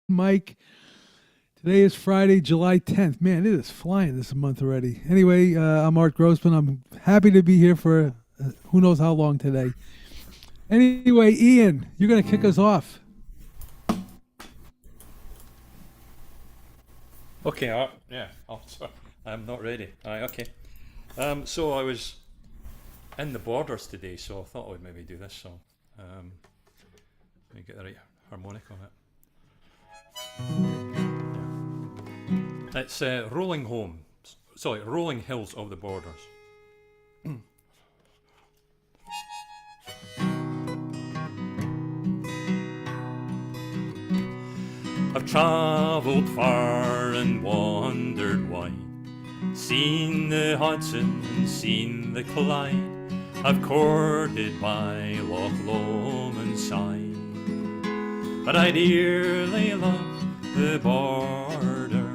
Mike. Today is Friday, July 10th. Man, it is flying this month already. Anyway, I'm Art Grossman. I'm happy to be here for who knows how long today. Anyway, Ian, you're going to kick us off. Okay, yeah. Oh, sorry. I'm not ready. Aye, okay. So I was in the Borders today, so I thought I would maybe do this song. Let me get the right harmonic on it. Yeah. It's Rolling Hills of the Borders. I've travelled far and wandered wide, seen the Hudson and seen the Clyde. I've courted by Loch Lomond side, but I dearly love the border.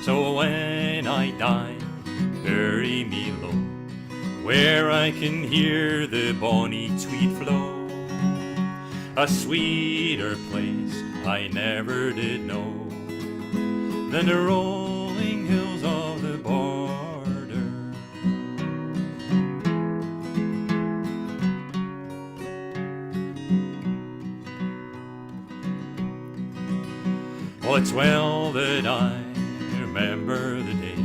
So when I die, bury me low, where I can hear the bonny Tweed flow. A sweeter place I never did know than the rolling hills of the border. Well, it's well that I remember the day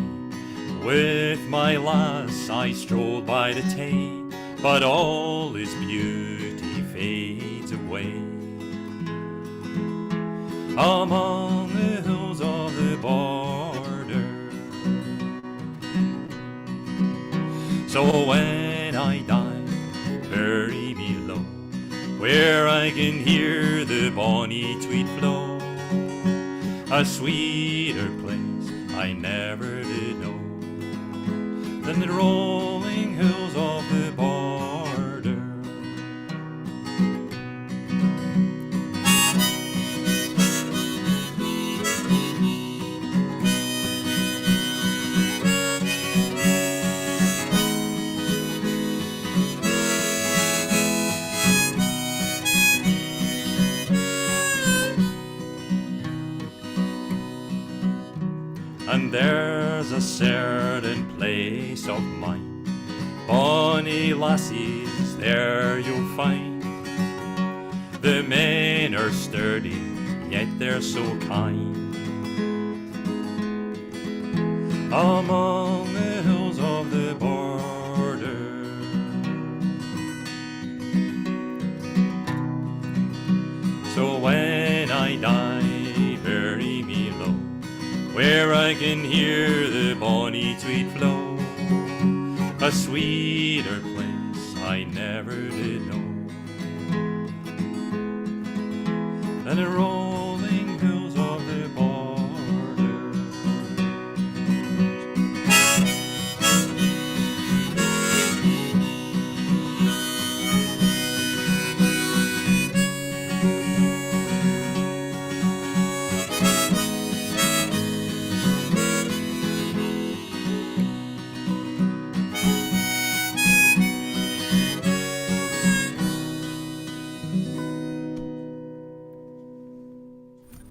with my lass I strolled by the Tay, but all is beauty fades away among the hills of the border. So when I die, bury me low, where I can hear the bonny Tweed flow. A sweeter place I never did know than the rolling hills of the border. And there's a certain place of mine, bonny lassies there you'll find. The men are sturdy, yet they're so kind. Among the hills of the border. So when I die, bury me low, where I can hear the bonny Tweed flow. A sweeter place I never did know than the rolling hills of the border.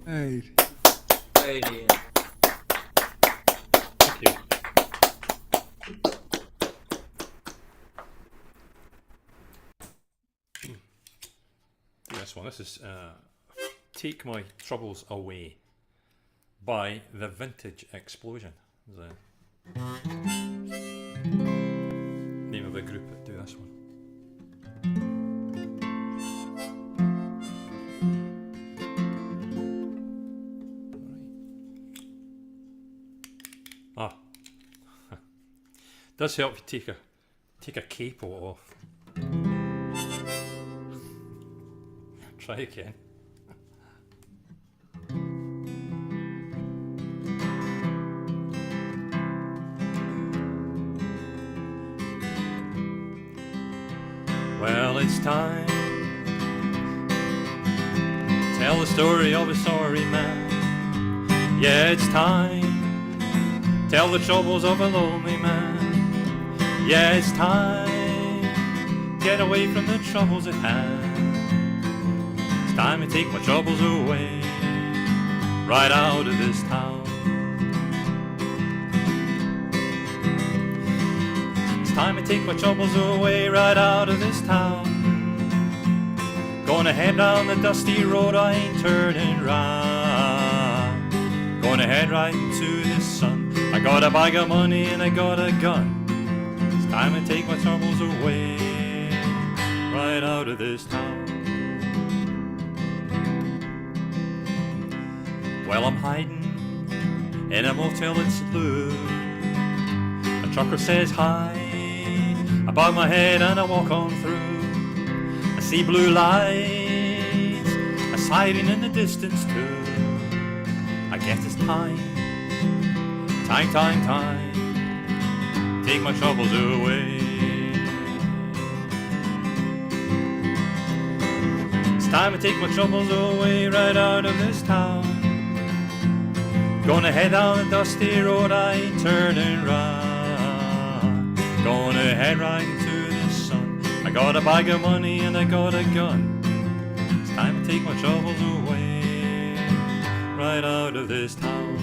Hey, Hey, Ian. Thank you. This one. This is Take My Troubles Away by The Vintage Explosion. The name of the group that do this one. Ah, does help you take a capo off. Try again. Well, it's time. Tell the story of a sorry man. Yeah, it's time. Tell the troubles of a lonely man. Yeah, it's time. Get away from the troubles at hand. time to take my troubles away, right out of this town. It's time to take my troubles away, right out of this town. Gonna head down the dusty road, I ain't turning round. Gonna head right into the sun. I got a bag of money and I got a gun. It's time to take my troubles away, right out of this town. Well, I'm hiding in a motel in St. Louis. A trucker says hi above my head and I walk on through. I see blue lights a sighting in the distance too. I guess it's time, take my troubles away. It's time to take my troubles away, right out of this town. Gonna head down the dusty road, I ain't turning round. Gonna head right into the sun. I got a bag of money and I got a gun. It's time to take my troubles away, right out of this town.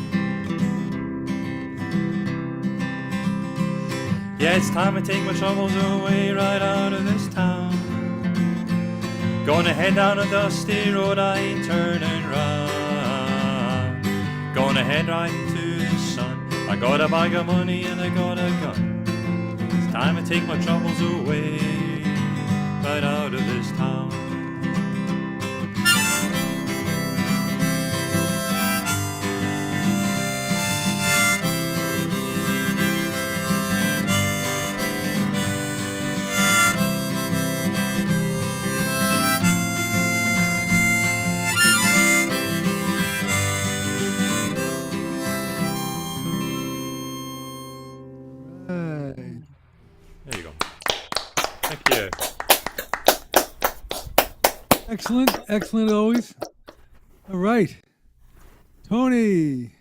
Yeah, it's time to take my troubles away, right out of this town. Gonna head down a dusty road, I ain't turning round. Gonna head right into the sun. I got a bag of money and I got a gun. It's time to take my troubles away, right out of this town. Right. There you go. Thank you. Excellent, excellent always. All right, Tony.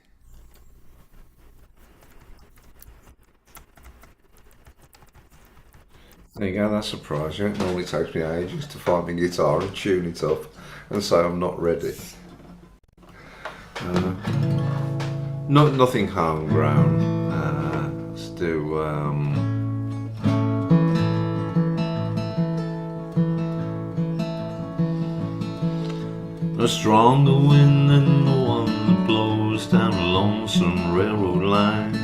There you go, that's a surprise. It normally takes me ages to find my guitar and tune it up and say I'm not ready. Nothing homegrown. Let's do a stronger wind than the one that blows down a lonesome railroad line.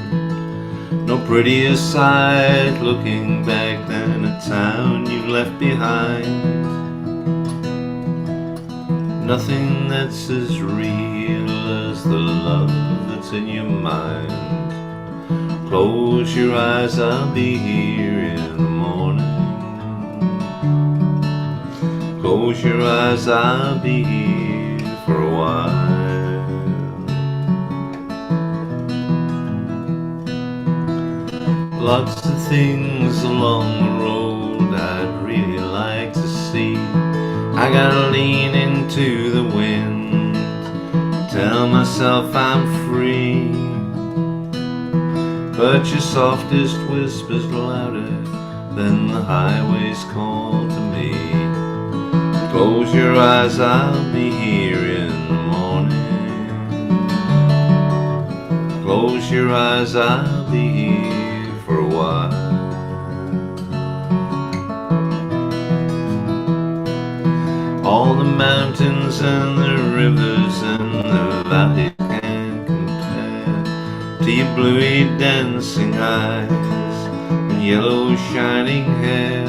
No prettier sight looking back than a town you've left behind. Nothing that's as real as the love that's in your mind. Close your eyes, I'll be here in the morning. Close your eyes, I'll be here for a while. Lots of things along the road I'd really like to see. I gotta lean into the wind, tell myself I'm free. But your softest whisper's louder than the highway's call to me. Close your eyes, I'll be here in the morning. Close your eyes, I'll be here for a while. All the mountains and the rivers and the valleys can't compare to your bluey dancing eyes and yellow shining hair.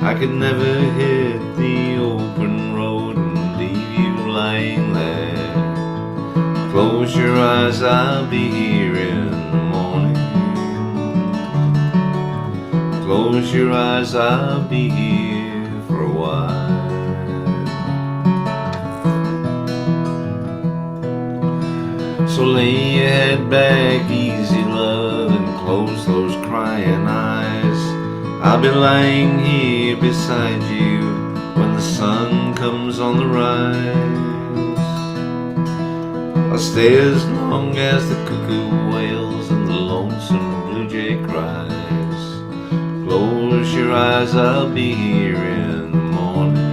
I could never hit the open road and leave you lying there. Close your eyes, I'll be here in the morning. Close your eyes, I'll be here for a while. So lay your head back easy, love, and close those crying eyes. I'll be lying here beside you when the sun comes on the rise. I'll stay as long as the cuckoo wails and the lonesome blue jay cries. Close your eyes, I'll be here in the morning.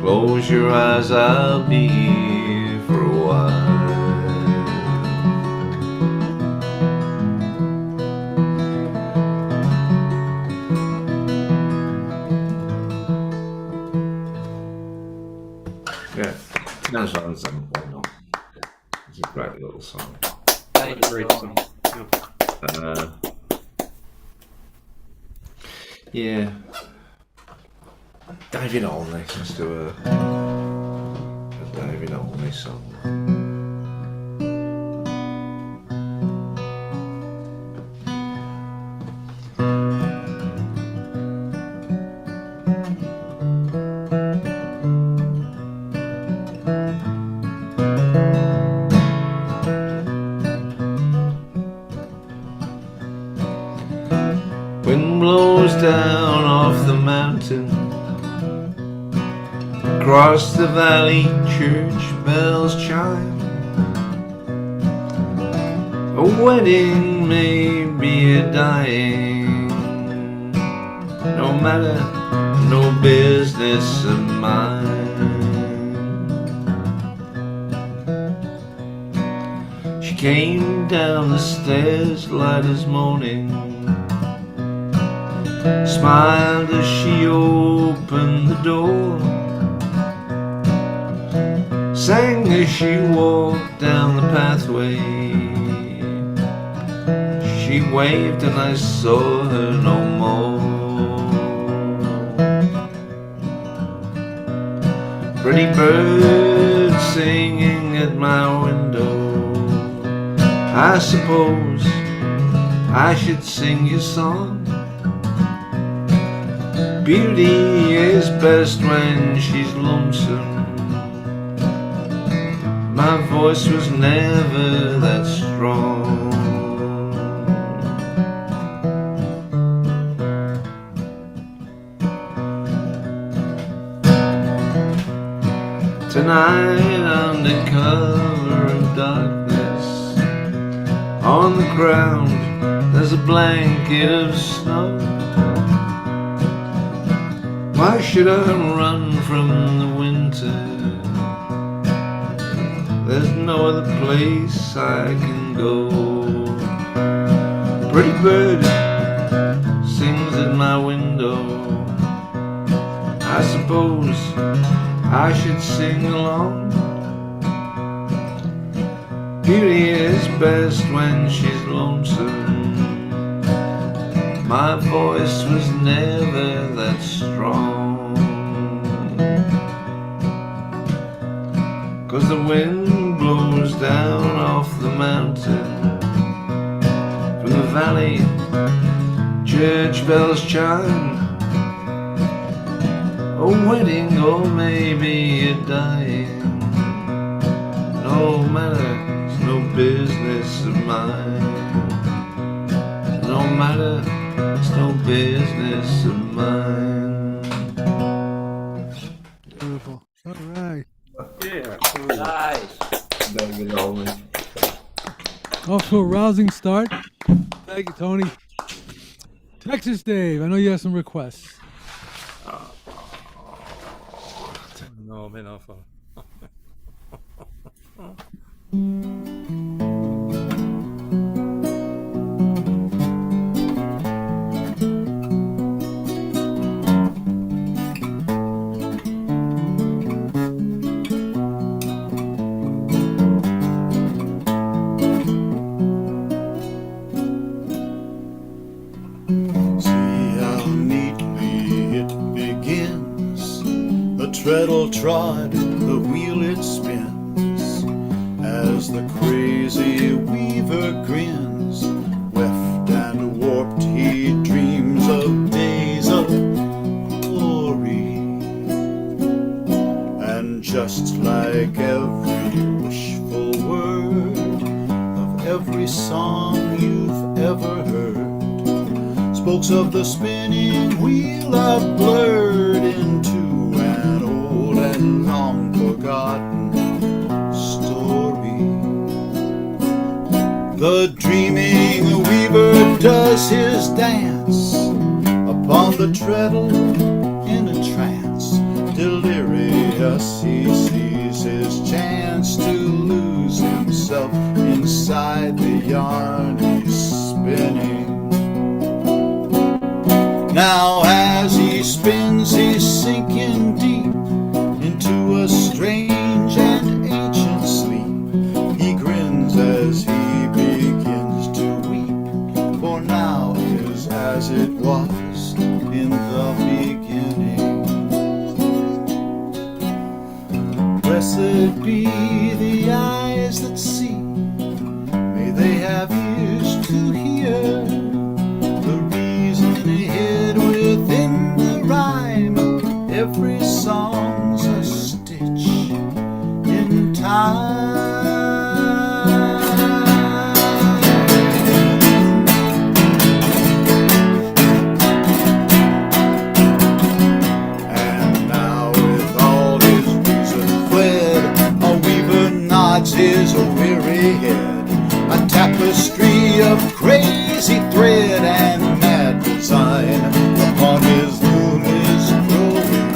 Close your eyes, I'll be here for a while. Yeah, Nrcc 7.0. It's a great little song. Great song. Yeah. David Olney, let's do a David Olney song. Wind blows down off the mountain, across the valley church bells chime. A wedding may be a dying, no matter, no business of mine. She came down the stairs light as morning, smiled as she opened the door, sang as she walked down the pathway. She waved and I saw her no more. Pretty bird singing at my window, I suppose I should sing your song. Beauty is best when she's lonesome. My voice was never that strong. Tonight under cover of darkness, on the ground there's a blanket of snow. Why should I run from the winter? There's no other place I can go. Pretty bird sings at my window, I suppose I should sing along. Beauty is best when she's lonesome. My voice was never that strong. 'Cause the wind blows down off the mountain, from the valley church bells chime. A wedding or maybe a dying, no matter, it's no business of mine. No matter, it's no business of mine. Beautiful. All right. Yeah. Nice. David Olney. Off to a rousing start. Thank you, Tony. Texas Dave, I know you have some requests. No, men off. Treadle trod, the wheel it spins, as the crazy weaver grins. Weft and warped he dreams of days of glory, and just like every wishful word of every song you've ever heard, spokes of the spinning wheel are blurred into an old and long forgotten story. The dreaming weaver does his dance upon the treadle in a trance, delirious just he sees his chance to lose himself inside the yarn he's spinning. Now as he spins, he's sinking deep into a strange and ancient sleep. He grins as he begins to weep, for now is as it was in the beginning. Blessed be the eyes that see, may they have ears to hear the reason hid within the rhyme. Every song's a stitch in time. And now with all his reason fled, a weaver nods his weary head. A tapestry of crazy thread and mad design upon his loom is growing.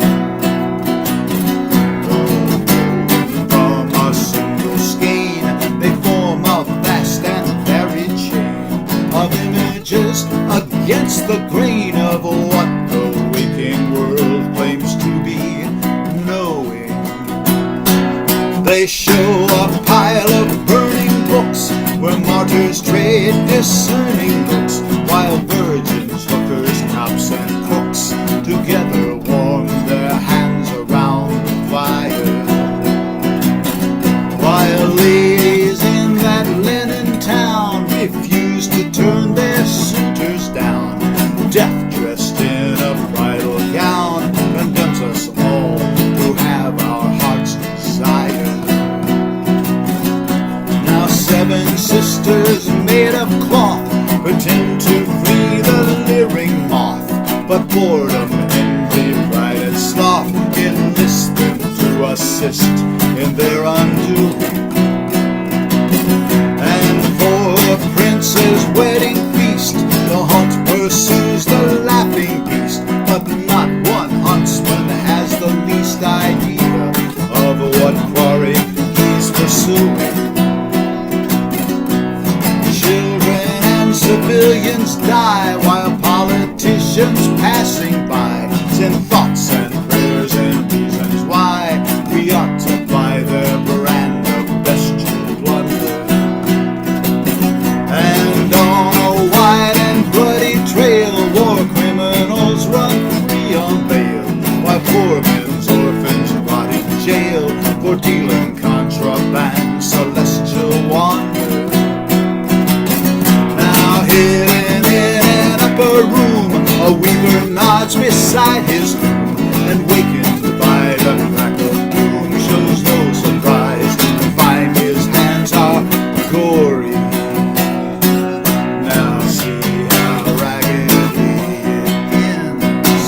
From a single skein they form a vast and varied chain of images against the grain of what the waking world claims to be knowing. They show a pile of burning books where martyrs trade discerning looks, while virgins, hookers, cops, and crooks together warm their hands around the fire. While ladies in that linen town refuse to turn their suitors down, death dressed in a bridal gown condemns us all to have our heart's desire. Now 7 sisters made of cloth pretend to free the leering moth, but boredom, envy, pride, and sloth enlist them to assist in their undoing. And for the prince's wedding feast, the hunt pursues the laughing beast, but not one huntsman has the least idea of what quarry he's pursuing. Civilians die while politicians passing by send thoughts and prayers and reasons why we ought to buy their brand of bestial blunder. And on a wide and bloody trail, war criminals run free on bail, while poor men's orphans rot in jail for dealing contraband, celestial wonder. Hidden in an upper room, a weaver nods beside his loom, and wakened by the crack of doom shows no surprise to find his hands are gory. Now see how raggedly it ends.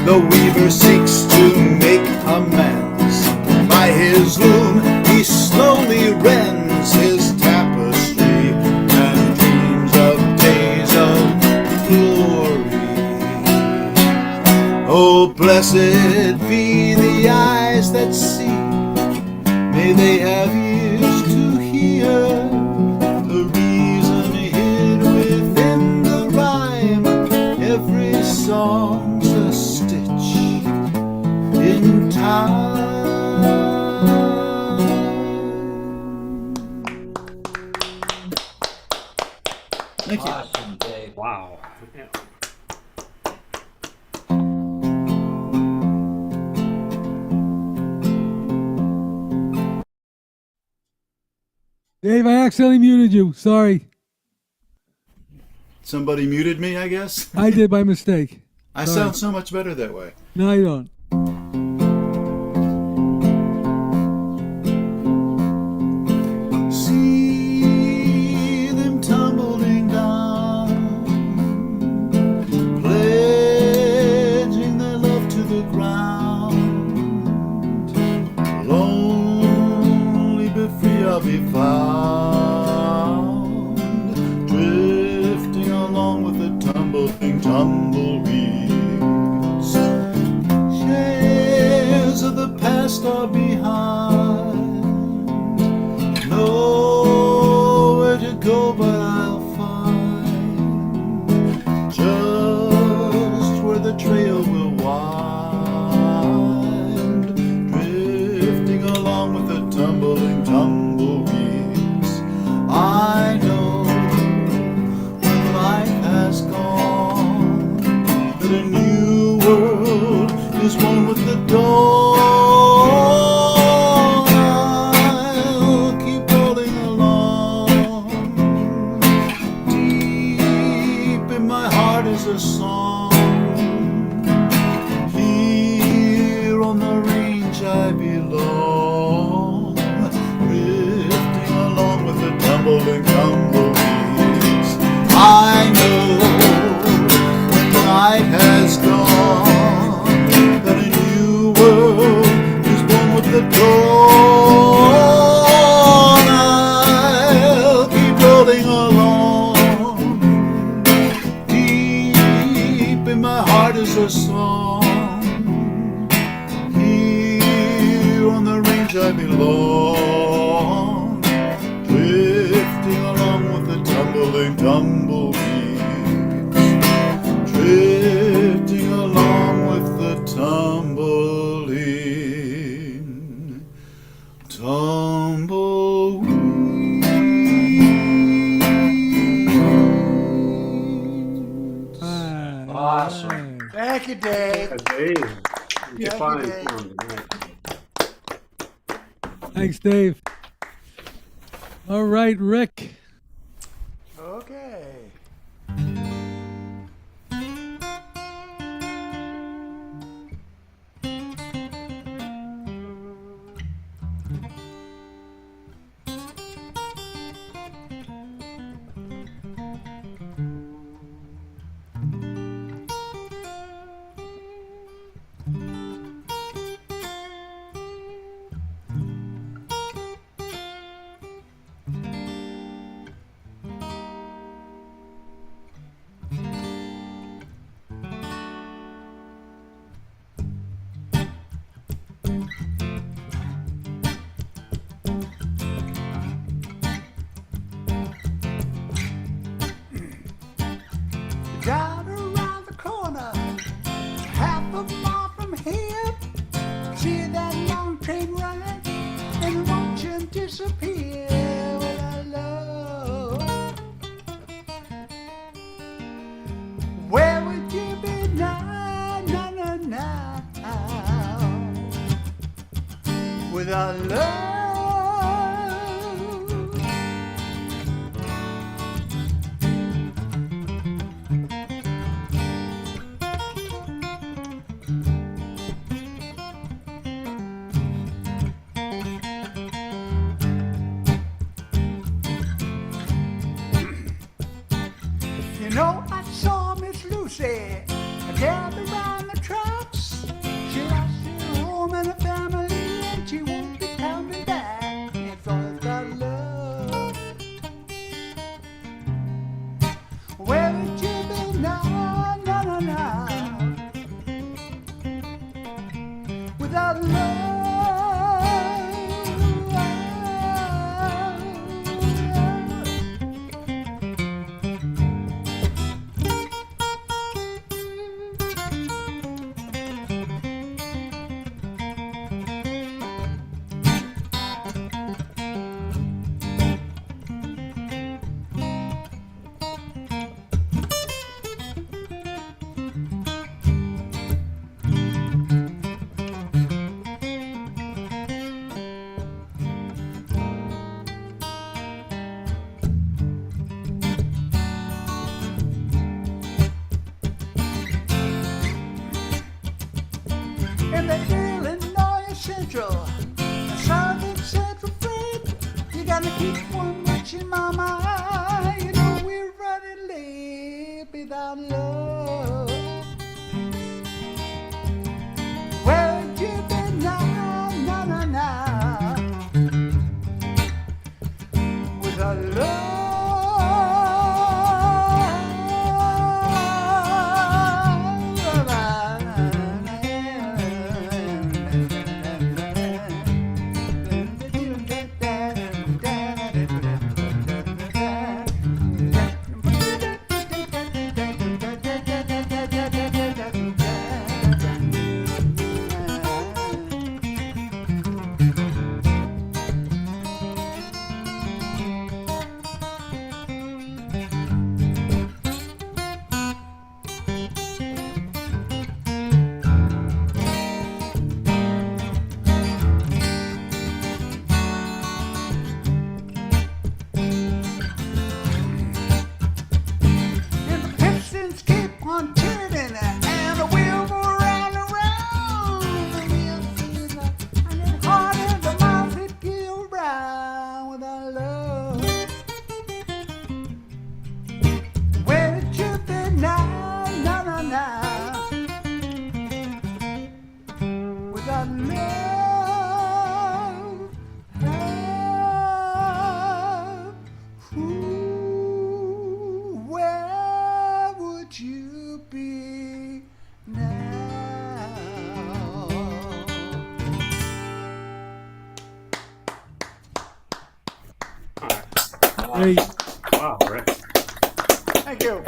The weaver seeks to make amends. By his loom he slowly rends his tapestry and dreams of days of glory. Oh, blessed be the eyes that see, may they have ears to hear the reason hid within the rhyme. Every song's a stitch in time. Thank you. Awesome, Dave. Wow. Dave, I accidentally muted you. Sorry. Somebody muted me, I guess. I did by mistake. I Sorry. sound so much better that way. No, you don't. See them tumbling down, pledging their love to the ground. Lonely but free I'll be found, drifting along with the tumbleweeds. Shares of the past past are behind. Nowhere to go but I'll find just where the trail will wind, drifting along with the tumbling tumbleweeds. I know when life has gone that a new world is one with the dawn. I'll keep rolling along. Deep in my heart is a song. Here on the range I belong, drifting along with the tumbling tumbleweeds. I know when night has gone that a new world is born with the dawn. I'll keep rolling along. Deep in my heart is a song. Here on the range I belong, drifting along with the tumbling tumbleweeds, drifting along with the tumbling tumbleweeds. Awesome. Thank you, Dave. Dave, Yeah, fine Dave. form tonight. Thanks, Dave. All right, Rick. Okay. Down around the corner, half a mile from here, see that long train running and watch him disappear. Well, I love. Where would you be now, now, now, now, without love? You know, I saw Miss Lucy gathered around the tracks. She lost her home and her family, and she won't be coming back. It's all about love. Where would you be now, now, now, now, without love? I'm turning and the wheel go round and round. The wheel sees and it harder the mouth it go round without love. Where did you be now, now, now, now? Without love, where would you be now? Great. Wow, Rick. Thank you.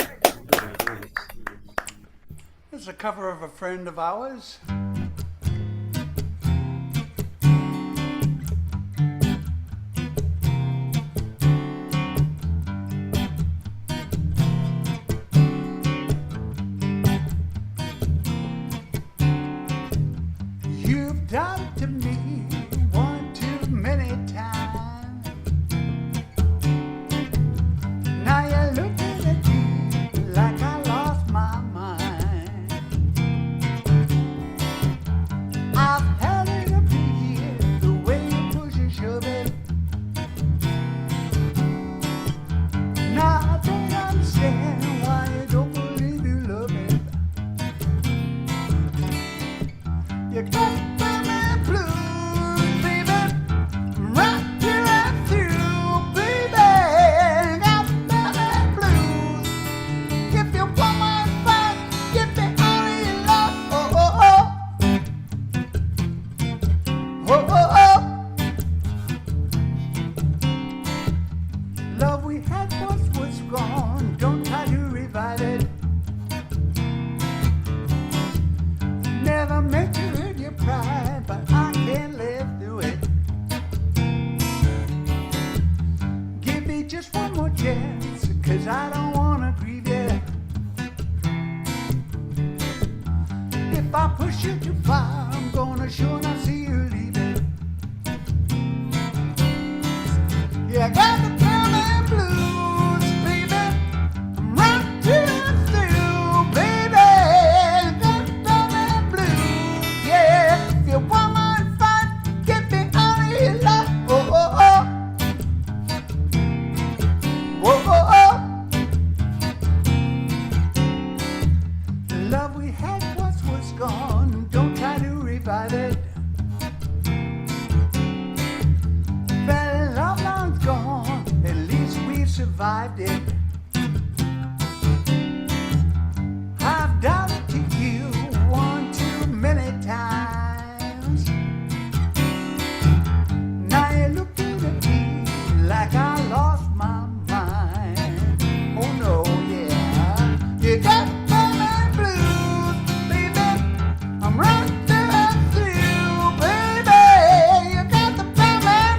This is a cover of a friend of ours. You've done to me one too many times. Now you're looking at me like I lost my mind. I've had it up to here, the way you push and shove it. Now I don't understand why you don't believe you love it. You got the blues, baby, right through and through, baby. Got the blues. If you want my advice, give me all of your love. Oh, oh, oh. Oh, oh, oh. Love we had was gone. Don't try to revive it. Never meant to hurt your pride, but I can't live through it. Give me just one more chance, 'cause I don't wanna grieve you. If I push you too far, I'm gonna sure not see you leaving. Yeah, I got the California blues, baby. I'm right to and through, baby. Got the California blues, yeah. If you want my advice, get me out of here, love. Oh, oh, oh. Oh, oh, oh. The love we had was gone. Don't try to revive it. That love long's gone. At least we've survived it. I've done it to you one too many times. Now you're looking at me like I lost my mind. Oh no, yeah. You got the blues, baby. I'm right there and through, baby. You got the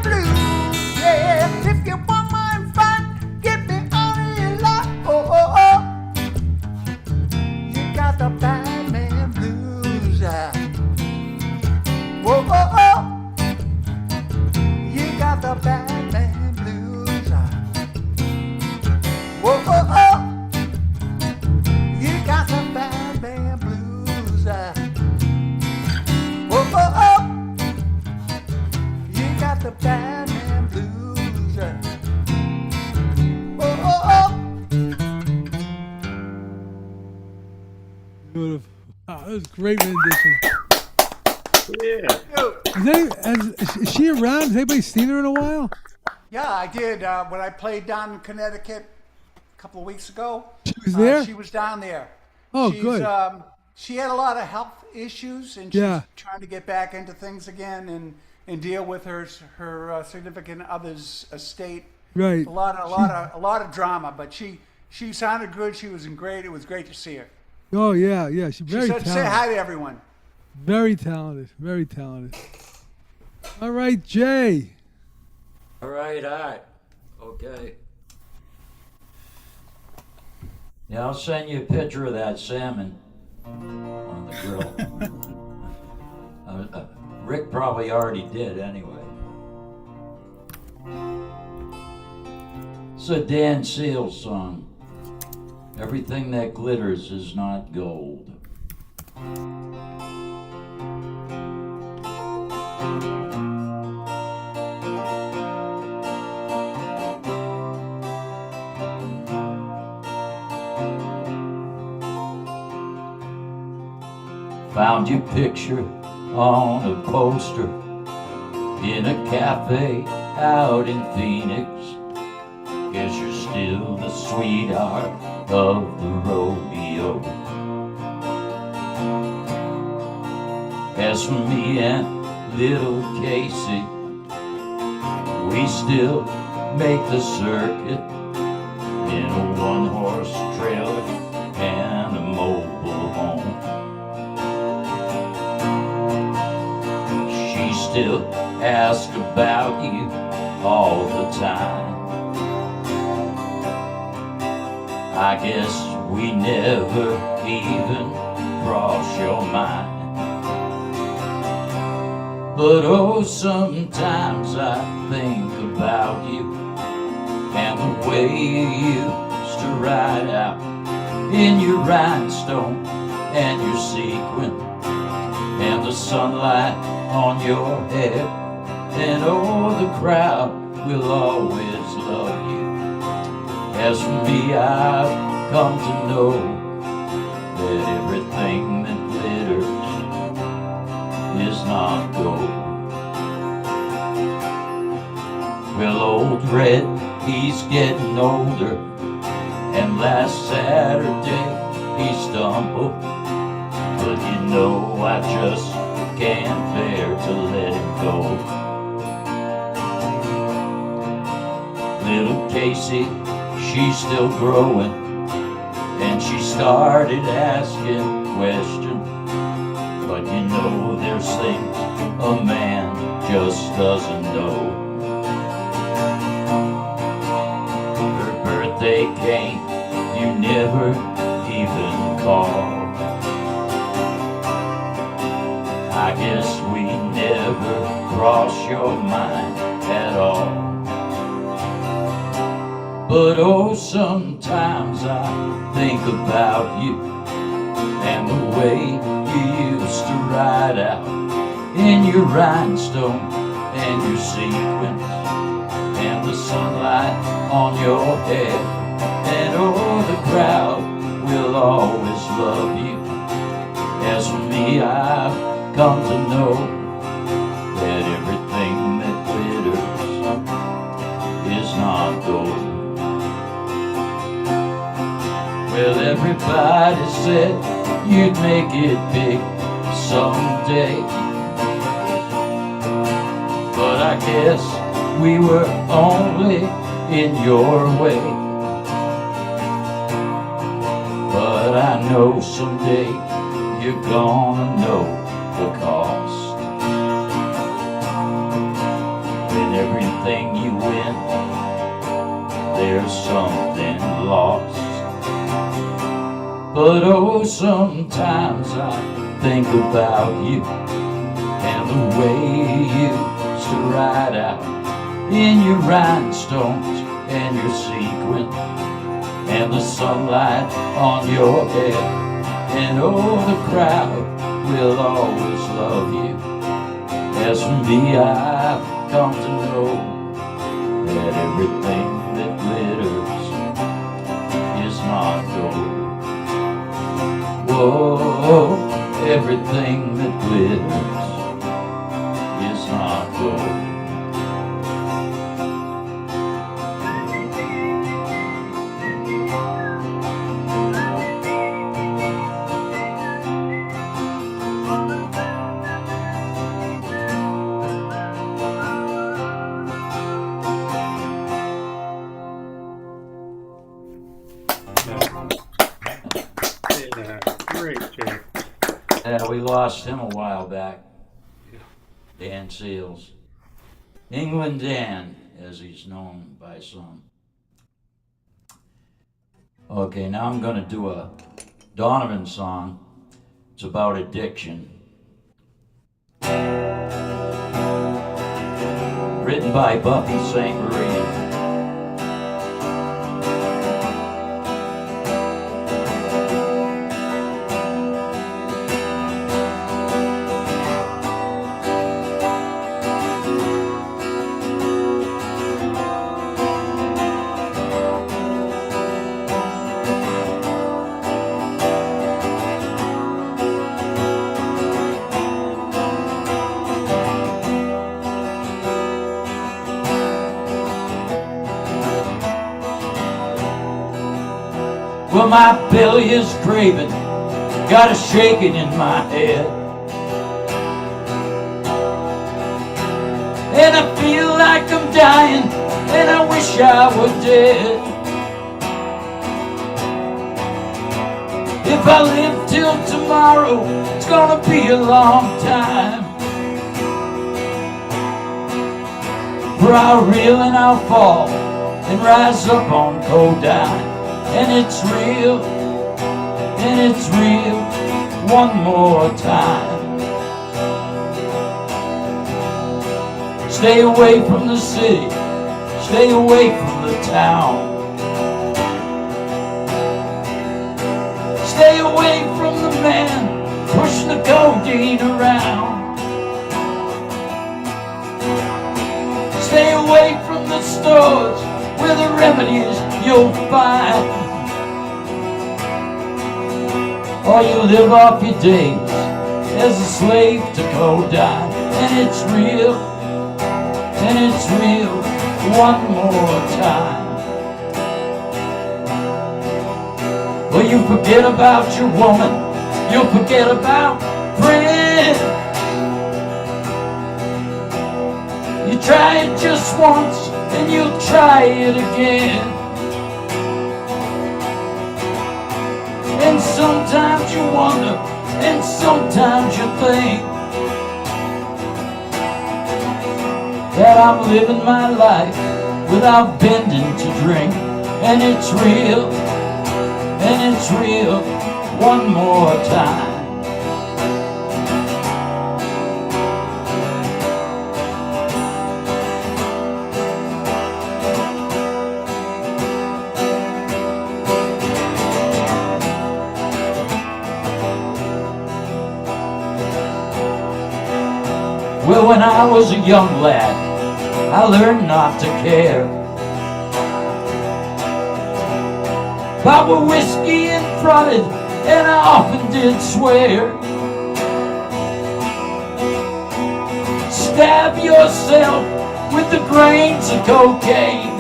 blues, yeah. If you want my advice, get me out of your life. Oh, oh, oh. You got the Batman blues. Whoa, oh, oh. You got the Batman blues. Whoa, oh, oh. You got the Batman blues. Whoa, oh, oh. You got the Batman blues. Oh, oh, oh. Beautiful. Wow, that was a great rendition. Yeah. Is she around? Has anybody seen her in a while? Yeah, I did. When I played down in Connecticut a couple of weeks ago, She was there? she was down there. Oh, she's, good. She had a lot of health issues, and Yeah. she's trying to get back into things again and deal with her significant other's estate. Right. A lot of drama, but she sounded good. She was great. It was great to see her. Oh, yeah, yeah. She's She very said, talented. "Say hi to everyone." Very talented. Very talented. All right, Jay. All right, okay. Yeah, I'll send you a picture of that salmon on the grill. Rick probably already did anyway. It's a Dan Seals song. Everything that glitters is not gold. Found your picture on a poster in a cafe out in Phoenix. Guess you're still the sweetheart of the rodeo. As for me and little Casey, we still make the circuit in a one-horse trailer and a mobile home. She still asks about you all the time. I guess we never even cross your mind. But oh, sometimes I think about you and the way you used to ride out in your rhinestone and your sequin and the sunlight on your head. And oh, the crowd will always love you. As for me, I've come to know that everything that glitters is not gold. Well, old Red, he's getting older, and last Saturday he stumbled. But you know, I just can't bear to let him go. Little Casey, she's still growing, and she started asking questions. But you know, there's things a man just doesn't know. Her birthday came, you never even called. I guess we never crossed your mind at all. But oh, sometimes I think about you and the way you used to ride out in your rhinestones and your sequins and the sunlight on your head. And oh, the crowd will always love you. As for me, I've come to know that everything that glitters is not gold. Well, everybody said you'd make it big someday, but I guess we were only in your way. But I know someday you're gonna know the cost. When everything you win, there's something lost. But oh, sometimes I think about you and the way you used to ride out in your rhinestones and your sequins and the sunlight on your head. And oh, the crowd will always love you. As for me, I've come to know that everything that glitters is not gold. Whoa, everything that glitters is not gold. Yeah, great, Jay. Yeah, we lost him a while back. Dan Seals. England Dan, as he's known by some. Okay, now I'm going to do a Donovan song. It's about addiction. Written by Buffy St. Marie. my belly is craving, got a shaking in my head, and I feel like I'm dying, and I wish I were dead. If I live till tomorrow, it's gonna be a long time. For I'll reel and I'll fall and rise up on codeine. And it's real, one more time. Stay away from the city, stay away from the town. Stay away from the man pushing the codeine around. Stay away from the stores where the remedies you'll find. Or you live off your days as a slave to codeine. And it's real, one more time. Well, you forget about your woman, you'll forget about friends. You try it just once, and you'll try it again. And sometimes you wonder, and sometimes you think that I'm living my life without bending to drink. And it's real, one more time. Well, when I was a young lad, I learned not to care about what whiskey and fronted, and I often did swear. Stab yourself with the grains of cocaine,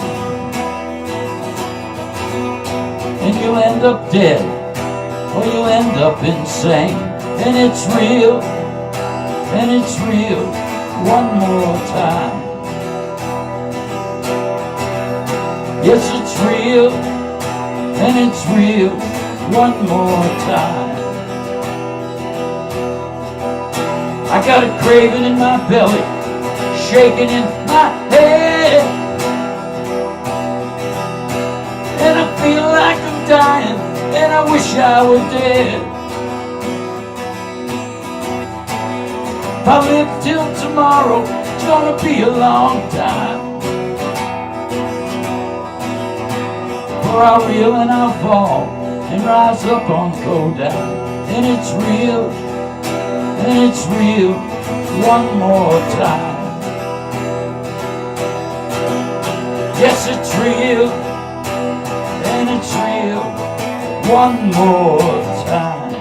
and you'll end up dead, or you'll end up insane. And it's real, one more time. Yes, it's real, one more time. I got a craving in my belly, shaking in my head, and I feel like I'm dying, and I wish I were dead. If I live till tomorrow, it's gonna be a long time. For I'll reel and I'll fall and rise up on codeine. And it's real, one more time. Yes, it's real, one more time.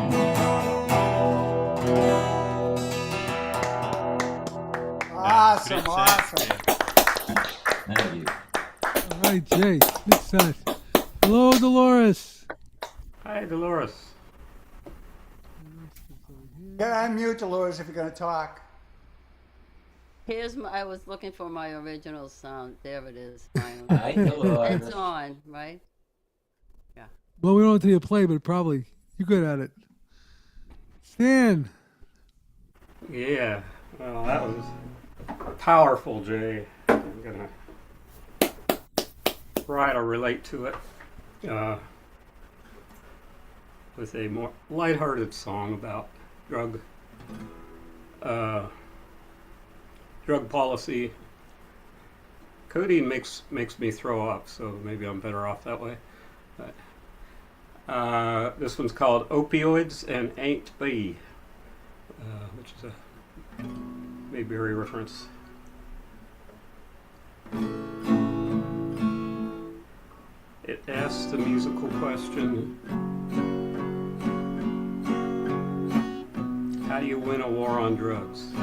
Awesome, awesome. Thank you. All right, Jay. Good set. Hello, Dolores. Hi, Dolores. You gotta unmute Dolores if you're gonna talk. Here's my, I was looking for my original sound. There it is. Finally. Hi, Dolores. It's on, right? Well, we don't know until you play, but probably you're good at it. Stan. Yeah, well, that was powerful, Jay. I'm gonna try to relate to it with a more lighthearted song about drug policy. Codeine makes me throw up, so maybe I'm better off that way. But, this one's called Opioids and Ain't Be, which is a Mayberry reference. It asks the musical question, how do you win a war on drugs?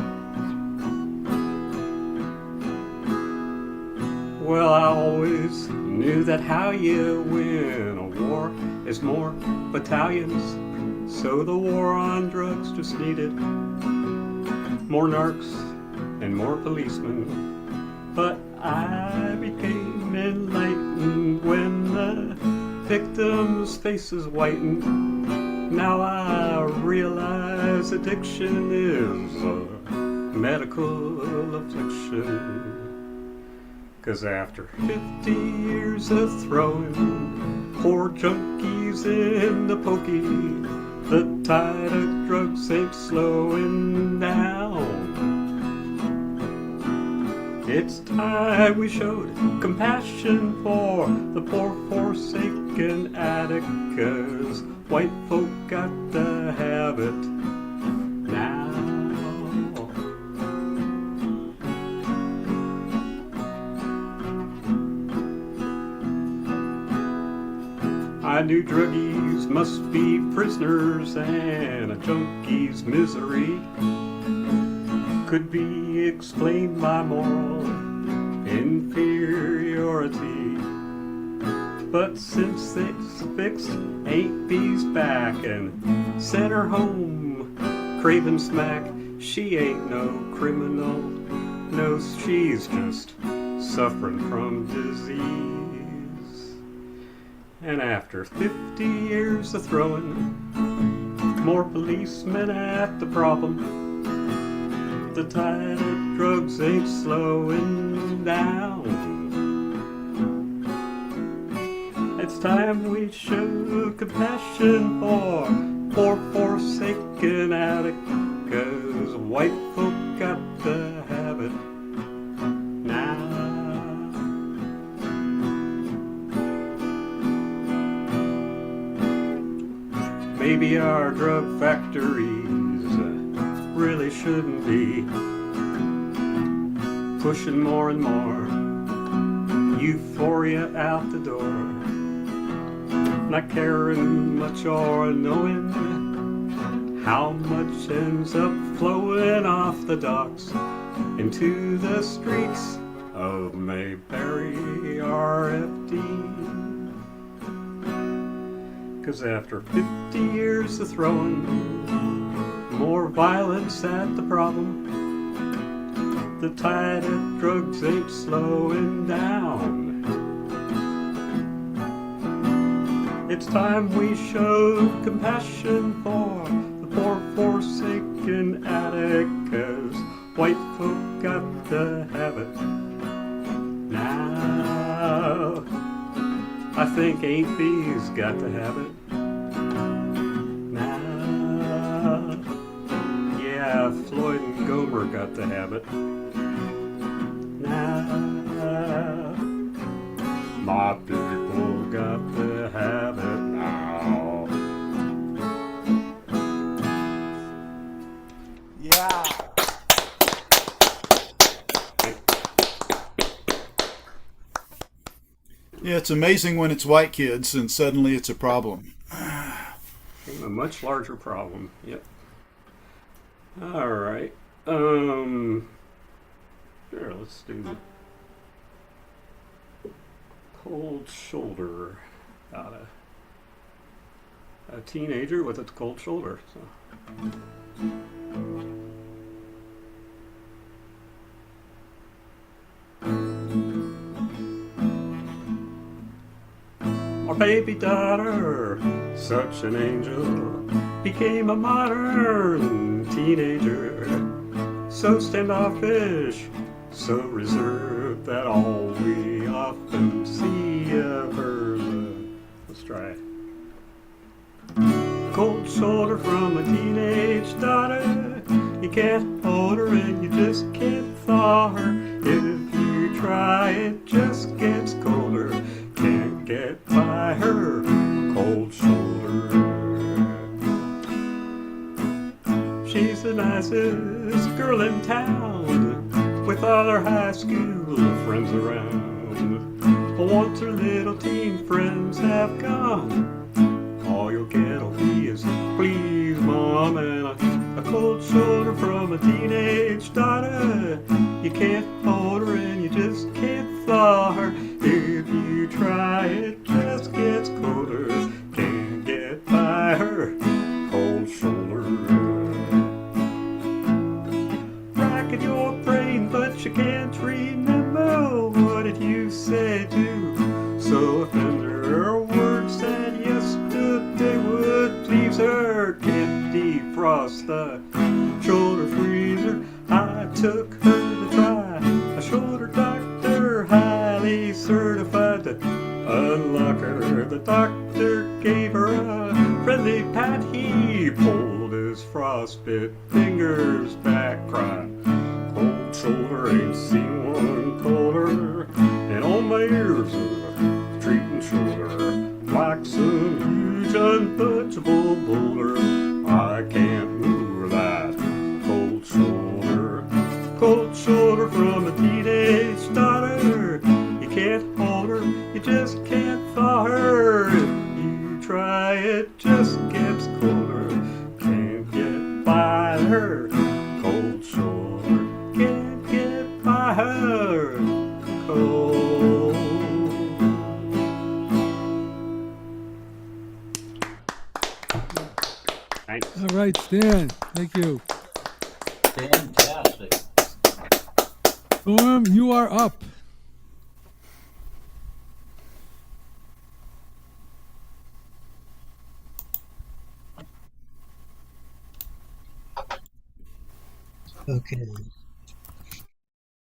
Well, I always knew that how you win a war is more battalions, so the war on drugs just needed more narcs and more policemen. But I became enlightened when the victims' faces whitened. Now I realize addiction is a medical affliction. 'Cause after 50 years of throwing poor junkies in the pokey, the tide of drugs ain't slowing down. It's time we showed compassion for the poor forsaken addict, 'cause white folk got to have it now. I knew druggies must be prisoners, and a junkie's misery could be explained by moral inferiority. But since this fixed Aunt Bee's back and sent her home craving smack, she ain't no criminal. No, she's just suffering from disease. And after 50 years of throwing more policemen at the problem, the tide of drugs ain't slowing down. It's time we show compassion for poor forsaken addict, 'cause white folk got to have it now. Maybe our drug factories really shouldn't be pushing more and more euphoria out the door, not caring much or knowing how much ends up flowing off the docks into the streets of Mayberry RFD. 'Cause after 50 years of throwing more violence at the problem, the tide of drugs ain't slowing down. It's time we showed compassion for the poor forsaken addict, 'cause white folk got to have it now. I think Aunt Bee's got to have it now. Yeah, Floyd and Gomer got to have it now. My people got to have it now. Yeah. Yeah, it's amazing when it's white kids and suddenly it's a problem. A much larger problem. Yep. All right. Sure, let's do the cold shoulder. Got a teenager with a cold shoulder. So. Our baby daughter, such an angel, became a modern teenager. So standoffish, so reserved that all we often see of her's let's try it. Cold shoulder from a teenage daughter. You can't hold her and you just can't thaw her. If you try, it just gets colder. Can't get by her cold shoulder. She's the nicest girl in town, with all her high school friends around. Once her little teen friends have gone, all you'll get'll be is please mom, and a cold shoulder from a teenage daughter. You can't hold her and you just can't thaw her. If you try, it just gets colder. Can't defrost the shoulder freezer. I took her to try a shoulder doctor, highly certified to unlock her. The doctor gave her a friendly pat. He pulled his frostbit fingers back, crying, "Cold shoulder, ain't seen one colder." And all my years of treating shoulder, like some huge untouchable boulder, I can't move that cold shoulder. Cold shoulder from a teenage daughter. You can't hold her, you just can't thaw her. If you try, it just gets colder. Can't get by her. Cold shoulder, can't get by her. Cold. Thanks. All right, Stan. Thank you. Fantastic. Storm, you are up. Okay.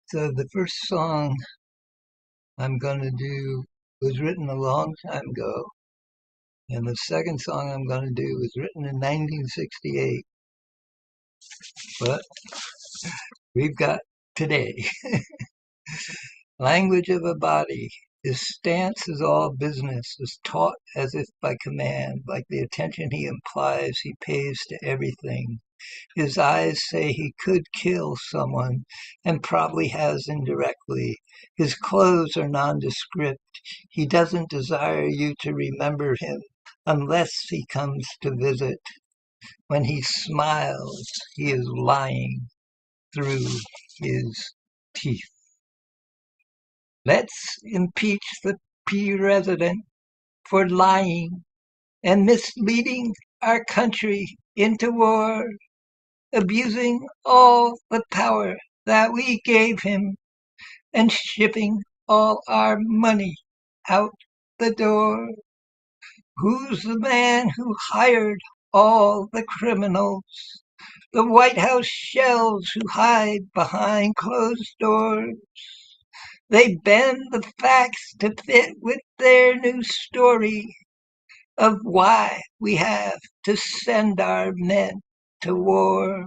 So the first song I'm going to do was written a long time ago. And the second song I'm going to do was written in 1968. But we've got today. Language of a body. His stance is all business, is taught as if by command, like the attention he implies he pays to everything. His eyes say he could kill someone, and probably has indirectly. His clothes are nondescript. He doesn't desire you to remember him unless he comes to visit. When he smiles, he is lying through his teeth. Let's impeach the president for lying and misleading our country into war, abusing all the power that we gave him, and shipping all our money out the door. Who's the man who hired all the criminals? The White House shells who hide behind closed doors. They bend the facts to fit with their new story of why we have to send our men to war.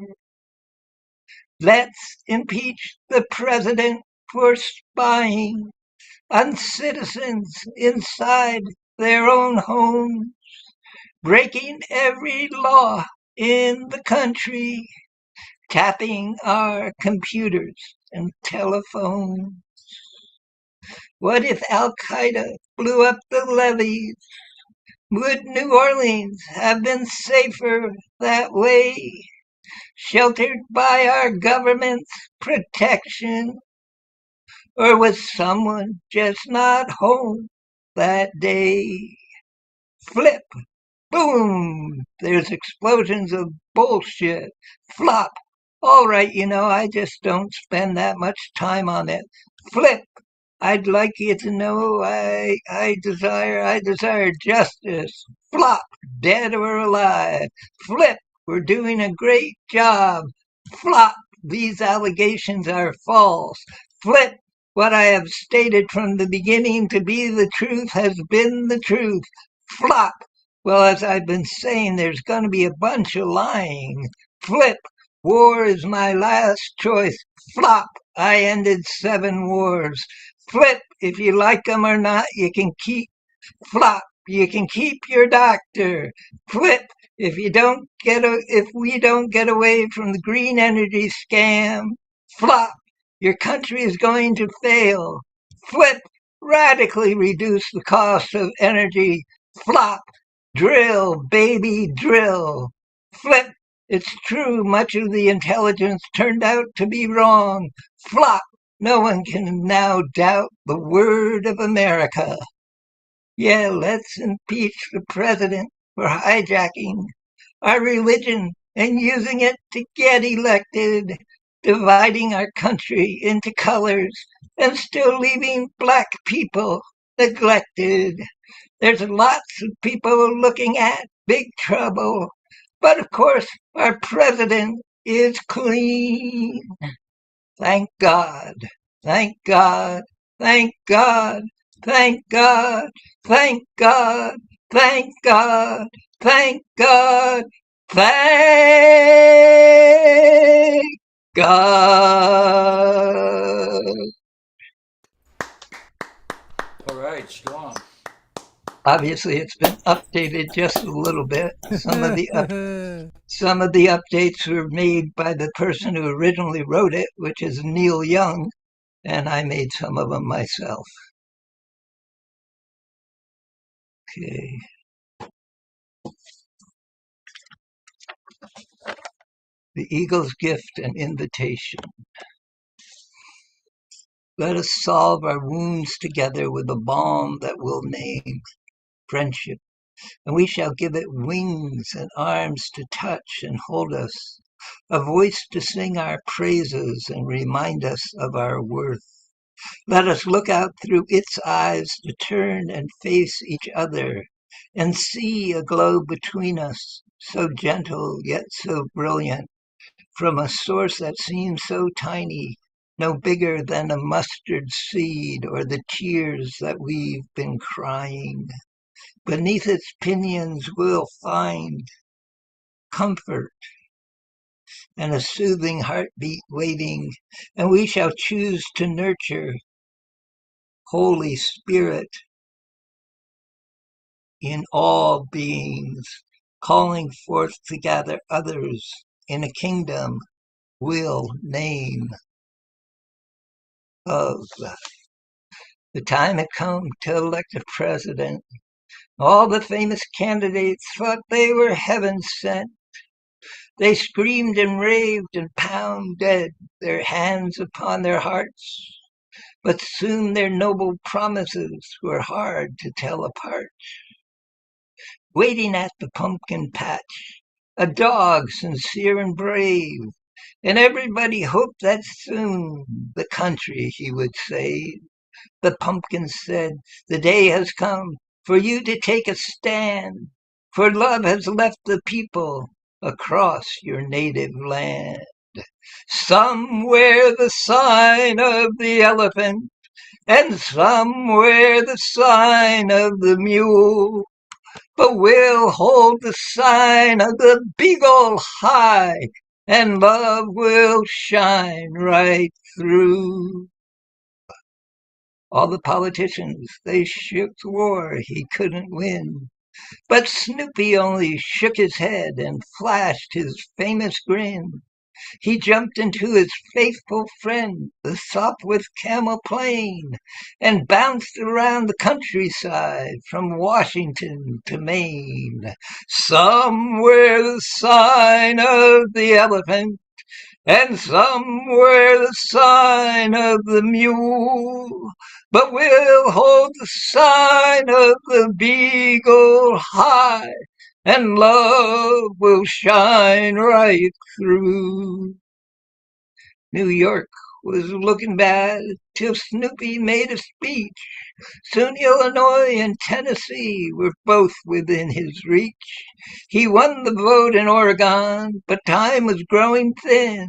Let's impeach the president for spying on citizens inside their own homes, breaking every law in the country, tapping our computers and telephones. What if Al-Qaeda blew up the levees? Would New Orleans have been safer that way, sheltered by our government's protection? Or was someone just not home that day? Flip, boom, there's explosions of bullshit. Flop, all right, I just don't spend that much time on it. Flip, I'd like you to know I desire justice. Flop, dead or alive. Flip, we're doing a great job. Flop, these allegations are false. Flip, what I have stated from the beginning to be the truth has been the truth. Flop, well, as I've been saying, there's going to be a bunch of lying. Flip, war is my last choice. Flop, I ended 7 wars. Flip, if you like them or not, you can keep. Flop, you can keep your doctor. Flip, if we don't get away from the green energy scam. Flop, your country is going to fail. Flip, radically reduce the cost of energy. Flop, drill, baby, drill. Flip, it's true much of the intelligence turned out to be wrong. Flop, no one can now doubt the word of America. Yeah, let's impeach the president for hijacking our religion and using it to get elected, dividing our country into colors and still leaving black people neglected. There's lots of people looking at big trouble. But of course, our president is clean. Thank God. Thank God. Thank God. Thank God. Thank God. Thank God. Thank God. Thank God. All right, strong. Obviously, it's been updated just a little bit. Some of the updates were made by the person who originally wrote it, which is Neil Young, and I made some of them myself. Okay. The Eagle's Gift and Invitation. Let us solve our wounds together with a balm that we'll name friendship, and we shall give it wings and arms to touch and hold us, a voice to sing our praises and remind us of our worth. Let us look out through its eyes to turn and face each other and see a glow between us, so gentle yet so brilliant, from a source that seems so tiny, no bigger than a mustard seed or the tears that we've been crying. Beneath its pinions we'll find comfort and a soothing heartbeat waiting, and we shall choose to nurture Holy Spirit in all beings, calling forth to gather others in a kingdom we'll name of. The time had come to elect a president. All the famous candidates thought they were heaven sent. They screamed and raved and pounded their hands upon their hearts. But soon their noble promises were hard to tell apart. Waiting at the pumpkin patch, a dog sincere and brave, and everybody hoped that soon the country he would save. The pumpkin said, the day has come for you to take a stand, for love has left the people across your native land. Some wear the sign of the elephant, and some wear the sign of the mule, but we'll hold the sign of the beagle high, and love will shine right through. All the politicians, they shook war he couldn't win. But Snoopy only shook his head and flashed his famous grin. He jumped into his faithful friend, the sop with camel plain, and bounced around the countryside from Washington to Maine. Some wear the sign of the elephant, and some wear the sign of the mule, but we'll hold the sign of the beagle high, and love will shine right through. New York was looking bad till Snoopy made a speech. Soon Illinois and Tennessee were both within his reach. He won the vote in Oregon, but time was growing thin,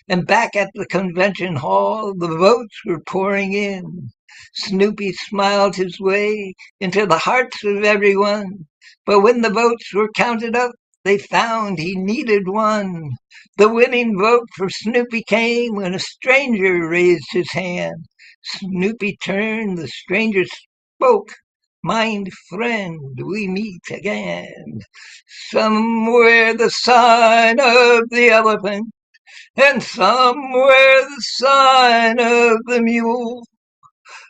and back at the convention hall the votes were pouring in. Snoopy smiled his way into the hearts of everyone, but when the votes were counted up, they found he needed one. The winning vote for Snoopy came when a stranger raised his hand. Snoopy turned, the stranger spoke. Mind friend, we meet again. Some wear the sign of the elephant, and some wear the sign of the mule,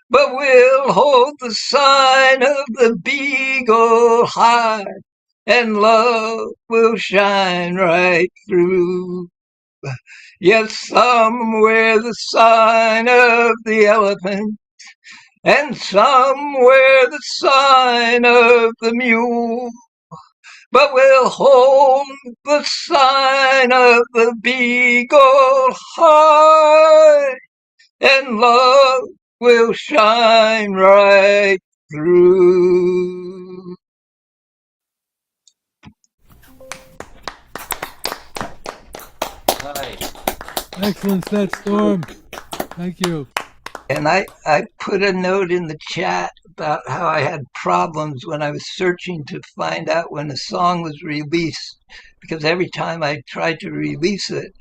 but we'll hold the sign of the beagle high, and love will shine right through. Yes, some wear the sign of the elephant, and some wear the sign of the mule, but we'll hold the sign of the beagle high, and love will shine right through. Hi. Excellent set, Storm. Thank you. And I put a note in the chat about how I had problems when I was searching to find out when a song was released, because every time I tried to release it,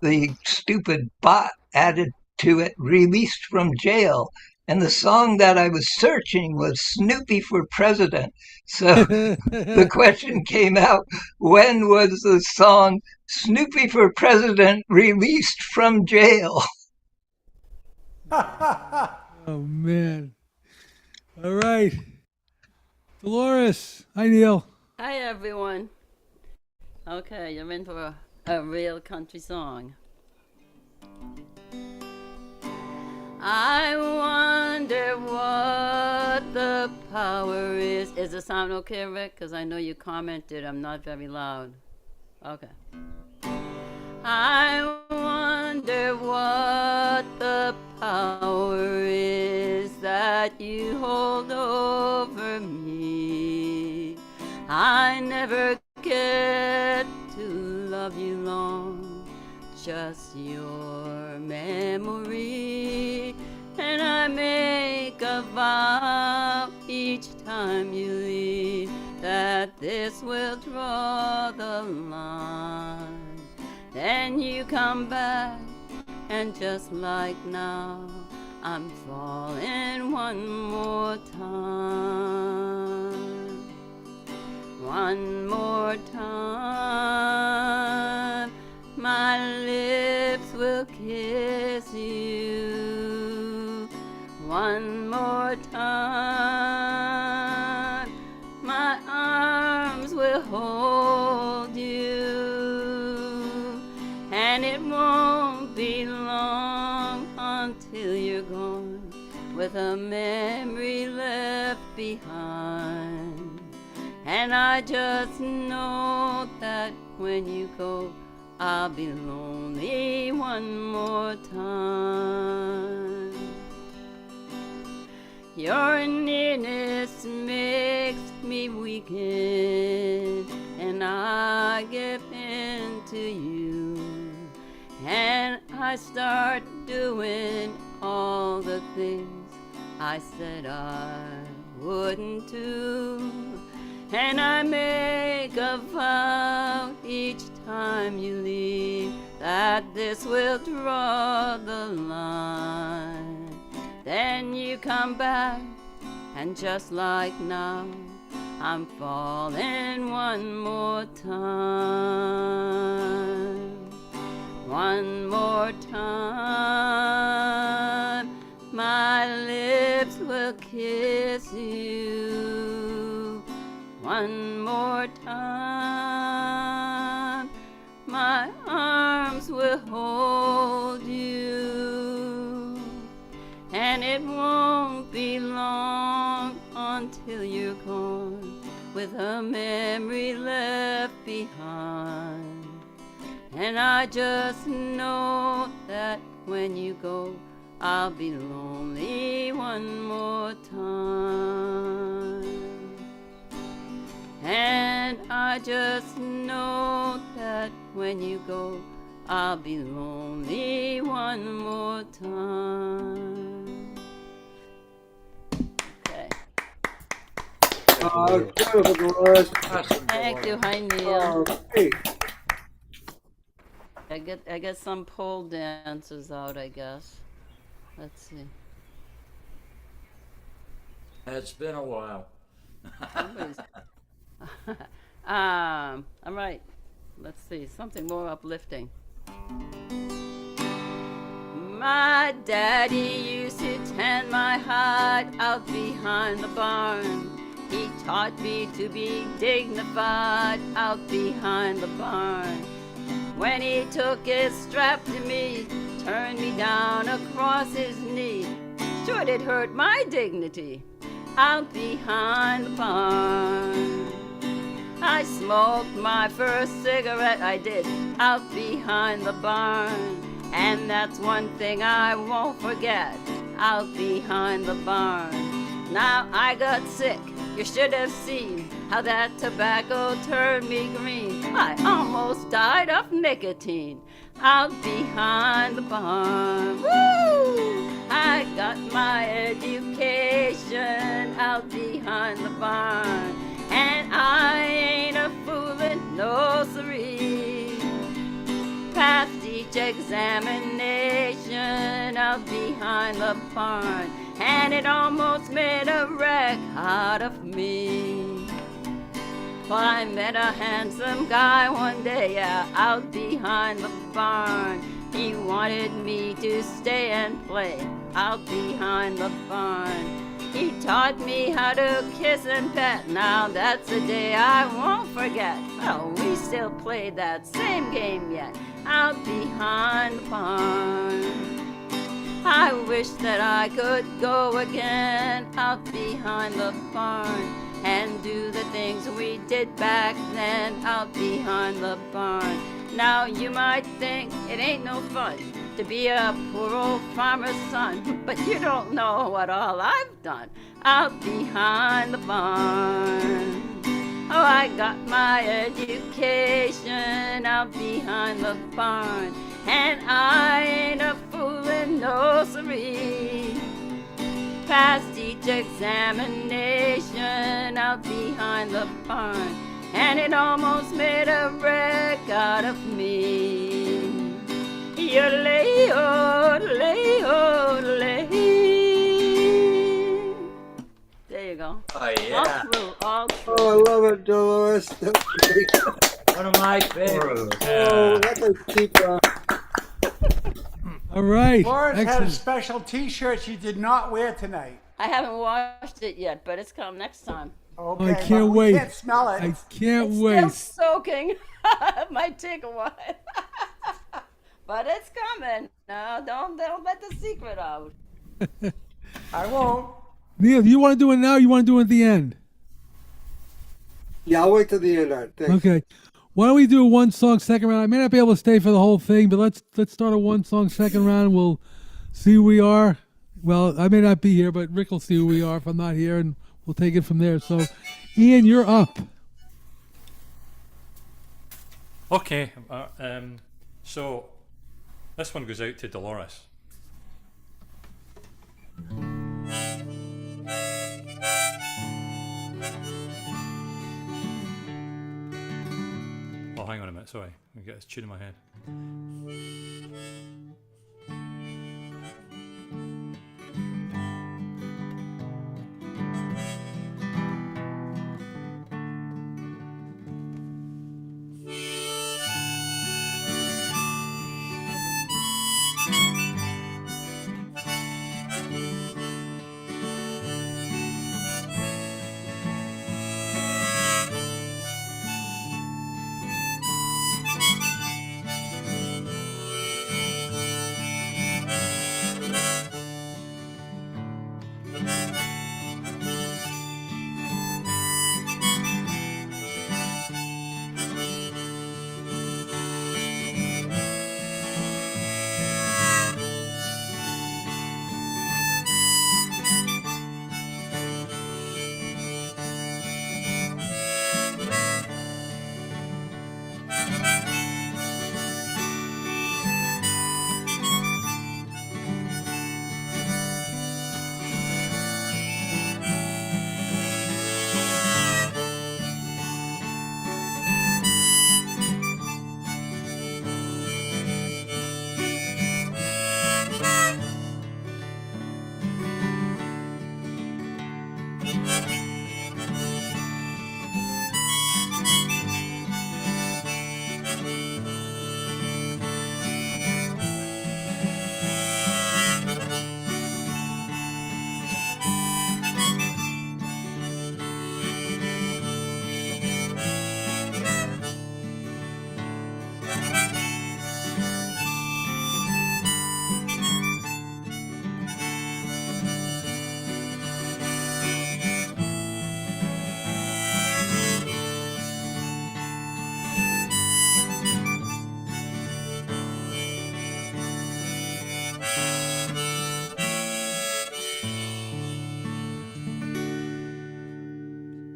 the stupid bot added to it released from jail. And the song that I was searching was Snoopy for President. So the question came out, when was the song Snoopy for President released from jail? Oh man. All right. Dolores. Hi, Neil. Hi, everyone. Okay, you're in for a real country song. I wonder what the power is. Is the sound okay, Rick? Because I know you commented I'm not very loud. Okay. I wonder what the power is that you hold over me. I never get to love you long, just your memory. And I make a vow each time you leave that this will draw the line. Then you come back, and just like now, I'm falling one more time. One more time, my lips will kiss you. One more time, my arms will hold you. And it won't be long until you're gone, with a memory left behind. And I just know that when you go, I'll be lonely one more time. Your nearness makes me weaken, and I give in to you. And I start doing all the things I said I wouldn't do. And I make a vow each time you leave that this will draw the line. Then you come back, and just like now, I'm falling one more time. One more time, my lips will kiss you. One more time, my arms will hold you. And it won't be long until you're gone, with a memory left behind. And I just know that when you go, I'll be lonely one more time. And I just know that when you go, I'll be lonely one more time. Okay. Beautiful, Dolores. Thank you, hi Neil. Hey, I get some pole dancers out, I guess. Let's see. It's been a while. Somebody's- all right. Let's see. Something more uplifting. My daddy used to tend my hide out behind the barn. He taught me to be dignified out behind the barn. When he took his strap to me, turned me down across his knee, sure it hurt my dignity out behind the barn. I smoked my first cigarette, I did, out behind the barn. And that's one thing I won't forget, out behind the barn. Now I got sick, you should have seen how that tobacco turned me green. I almost died of nicotine out behind the barn. Woo! I got my education out behind the barn, and I ain't a foolin', no siree. Passed each examination out behind the barn, and it almost made a wreck out of me. Well, I met a handsome guy one day, yeah, out behind the barn. He wanted me to stay and play out behind the barn. He taught me how to kiss and pet. Now that's a day I won't forget. Oh, we still play that same game yet out behind the barn. I wish that I could go again out behind the barn and do the things we did back then out behind the barn. Now you might think it ain't no fun to be a poor old farmer's son, but you don't know what all I've done out behind the barn. Oh, I got my education out behind the barn, and I ain't a foolin', no siree. Passed each examination out behind the barn, and it almost made a wreck out of me. Yodelay, yodelay, yodelay. There you go. Oh, All yeah. through, all through. Oh, I love it, Dolores. One of my favorites. Oh, that's a keeper. All right. Laura's had a Excellent. special T-shirt she did not wear tonight. I haven't washed it yet, but it's coming next time. Okay, I but can't we wait. can't smell it. I can't It's wait. still soaking. It might take a while. But it's coming. No, don't let the secret out. I won't. Neil, you want to do it now? Or you want to do it at the end? Yeah, I'll wait till the end. Art. Thanks. Okay. Why don't we do a one song second round? I may not be able to stay for the whole thing, but let's start a one song second round, and we'll see who we are. Well, I may not be here, but Rick will see who we are if I'm not here, and we'll take it from there. So, Ian, you're up. Okay, so this one goes out to Dolores. Oh, hang on a minute, sorry. Let me get this tune in my head.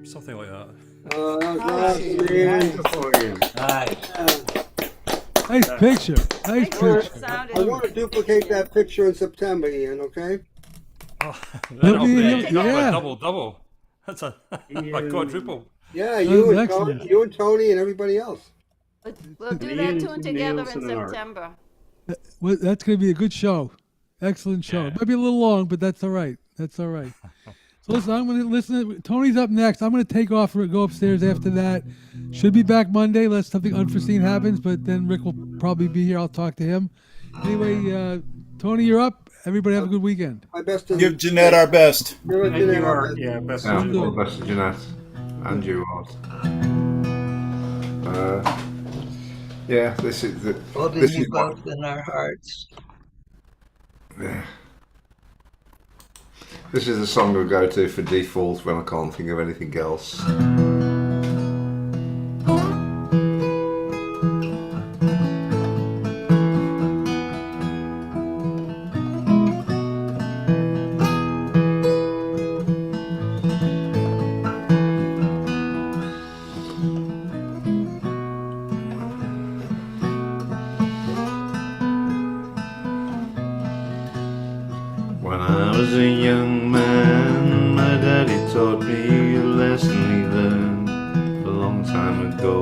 Something like that. That was Nice. awesome, man. Nice. Nice picture. Nice Thank you. picture. Sounded I want to duplicate that picture in September, Ian, okay? That'll be yeah. a double. That's a quadruple. Yeah, That you was and, excellent. Tony, you and Tony and everybody else. We'll do Me that and tune together Niels in and an arc. September. Well, that's going to be a good show. Excellent show. Yeah. It might be a little long, but that's all right. That's all right. So listen, I'm going to listen. Tony's up next. I'm going to take off and go upstairs after that. Should be back Monday unless something unforeseen happens, but then Rick will probably be here. I'll talk to him. Anyway, Tony, you're up. Everybody have a good weekend. My best to Give Jeanette our best. give it And Jeanette you our are, best. yeah, best Yeah, of all luck. the best to Jeanette. And you, Art. Yeah, this is the. Holding This you is what. both in our hearts. Yeah. This is the song I go to for default when I can't think of anything else. When I was a young man, my daddy taught me a lesson he learned a long time ago.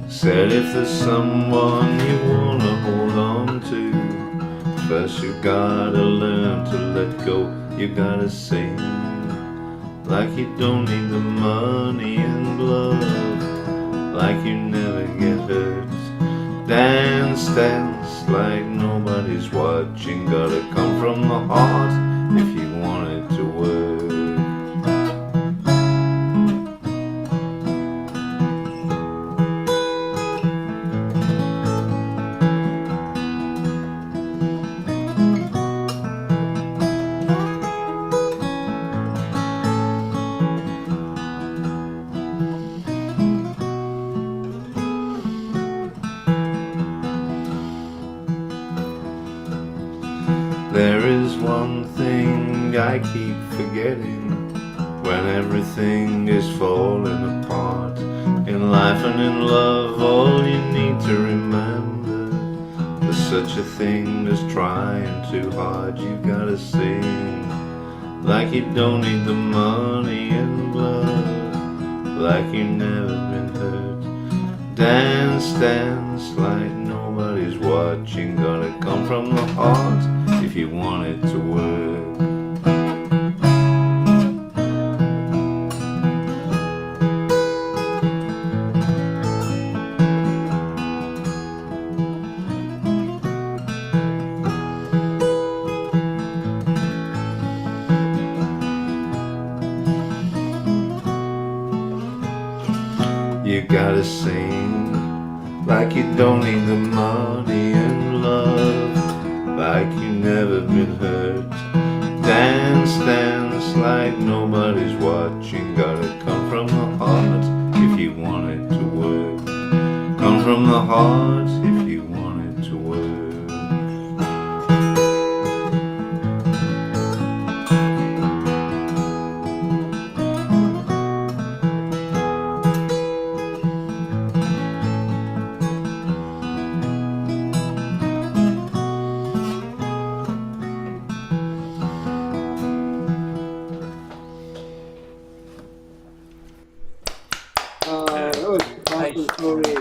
Said if there's someone you wanna hold on to, first you gotta learn to let go. You gotta sing like you don't need the money and love, like you never get hurt. Dance, dance like nobody's watching. Gotta come from the heart if you want it to work. There is one thing I keep forgetting when everything is falling apart. In life and in love, all you need to remember, there's such a thing as trying too hard. You gotta sing like you don't need the money and love, like you never been hurt. Dance, dance like nobody's watching. Gotta come from the heart if you want it to work. You gotta sing like you don't need the money and love, like you never been hurt. Dance, dance like nobody's watching. Gotta come from the heart if you want it to work. Come from the heart if you want it to work. That was awesome, Tony.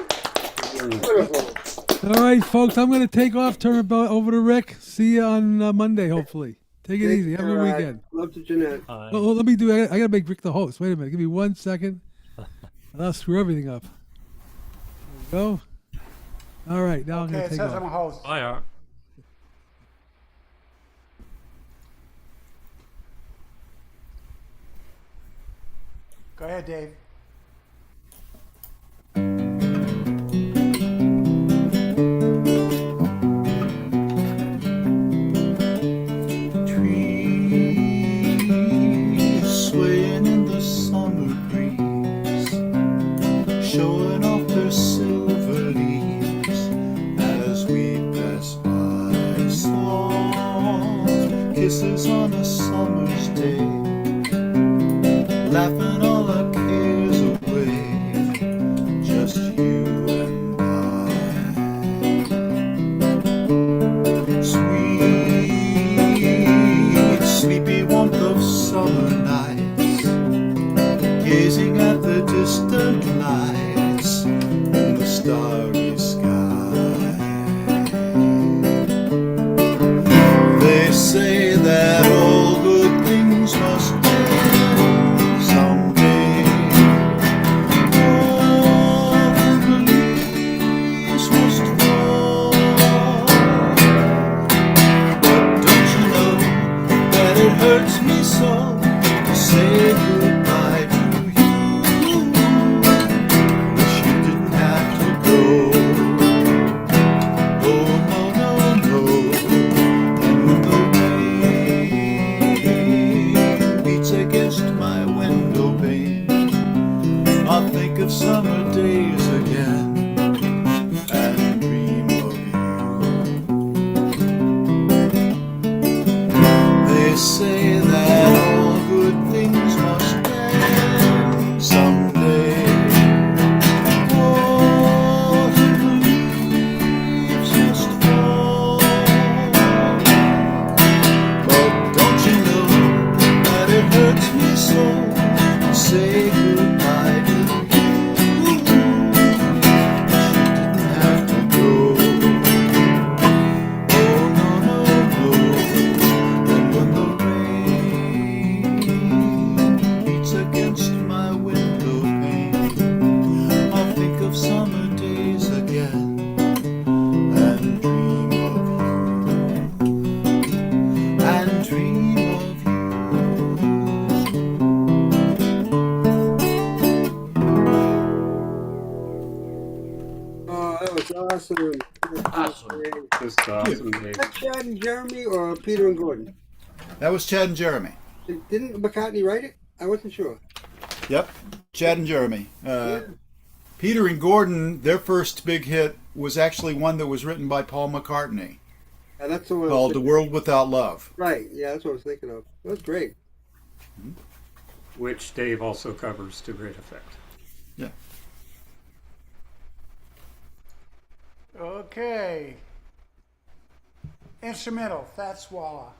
Beautiful. All right, folks, I'm going to take off, turn it over to Rick. See you on Monday, hopefully. Take it easy. Have a good All right. weekend. Love to Jeanette. Oh, let me do. I got to make Rick the host. Wait a minute. Give me 1 second. And I'll screw everything up. There we go. All right, now I'm Okay, going it to take says off. I'm a host. Bye, Art. Go ahead, Dave. Trees swaying in the summer breeze, showing off their silver leaves as we pass by. Soft kisses on a summer's day, laughing all our cares away. Awesome. Just awesome, Dave. Is that Chad and Jeremy or Peter and Gordon? That was Chad and Jeremy. Didn't McCartney write it? I wasn't sure. Yep, Chad and Jeremy. Peter and Gordon, their first big hit was actually one that was written by Paul McCartney And that's the one. I was called "The thinking- World Without Love." Right. Yeah, that's what I was thinking of. That was great. Which Dave also covers to great effect. Yeah. Okay. Instrumental, Fat Swallow.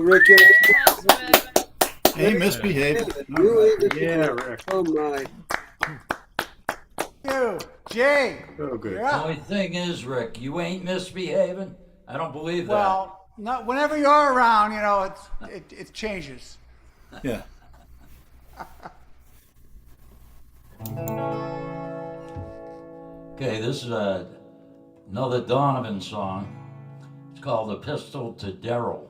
Rick. Hey, misbehave. Yeah, Rick. Oh my. You, Jay. Oh, good. You're The up. only thing is, Rick, you ain't misbehaving. I don't believe that. Well, not whenever you're around, you know, it changes. Yeah. Okay, this is another Donovan song. It's called "The Pistol to Daryl."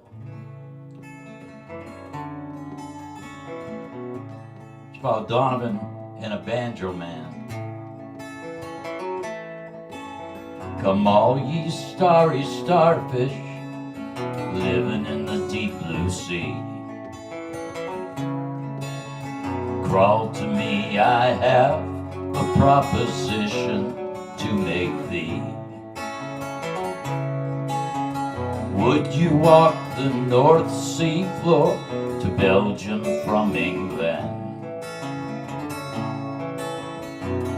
It's about Donovan and a banjo man. Come all ye starry starfish, living in the deep blue sea. Crawl to me, I have a proposition to make thee. Would you walk the North Sea floor to Belgium from England?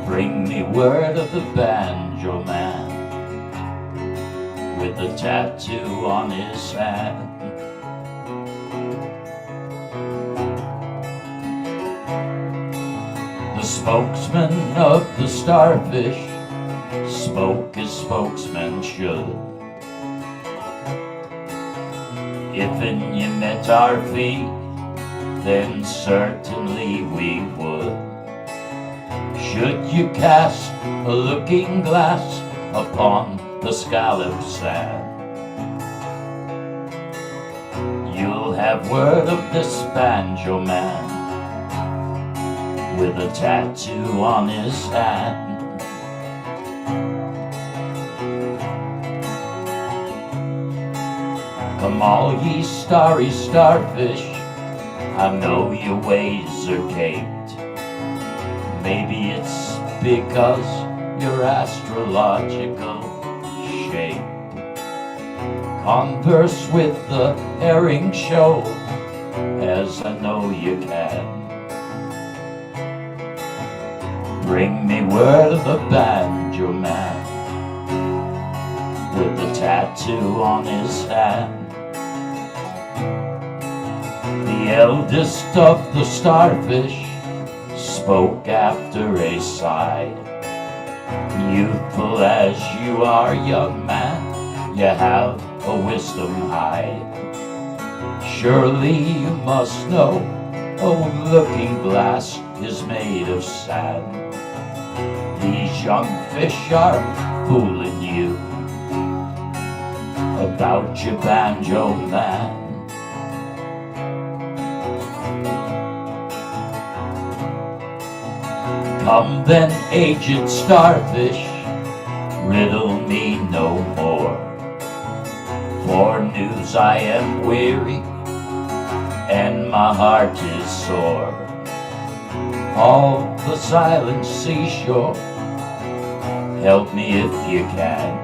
Bring me word of the banjo man with a tattoo on his hand. The spokesman of the starfish spoke as spokesman should. If and you met our feet, then certainly we would. Should you cast a looking glass upon the scallop sand, you'll have word of this banjo man with a tattoo on his hand. Come all ye starry starfish, I know your ways are caped. Maybe it's because your astrological shape. Converse with the herring show, as I know you can. Bring me word of the banjo man, with the tattoo on his hand. The eldest of the starfish spoke after a sigh. Youthful as you are, young man, you have a wisdom high. Surely you must know a looking glass is made of sand. These young fish are fooling you about your banjo man. Come then, aged starfish, riddle me no more. For news I am weary, and my heart is sore. All the silent seashore, help me if you can.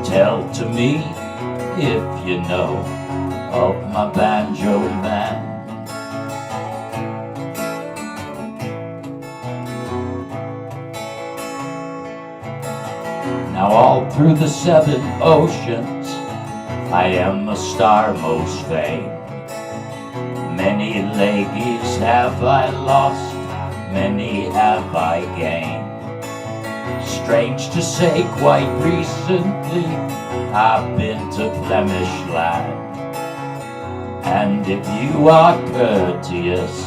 Tell to me if you know of my banjo man. Now all through the 7 oceans I am a star most famed. Many ladies have I lost, many have I gained. Strange to say, quite recently I've been to Flemish land. And if you are courteous,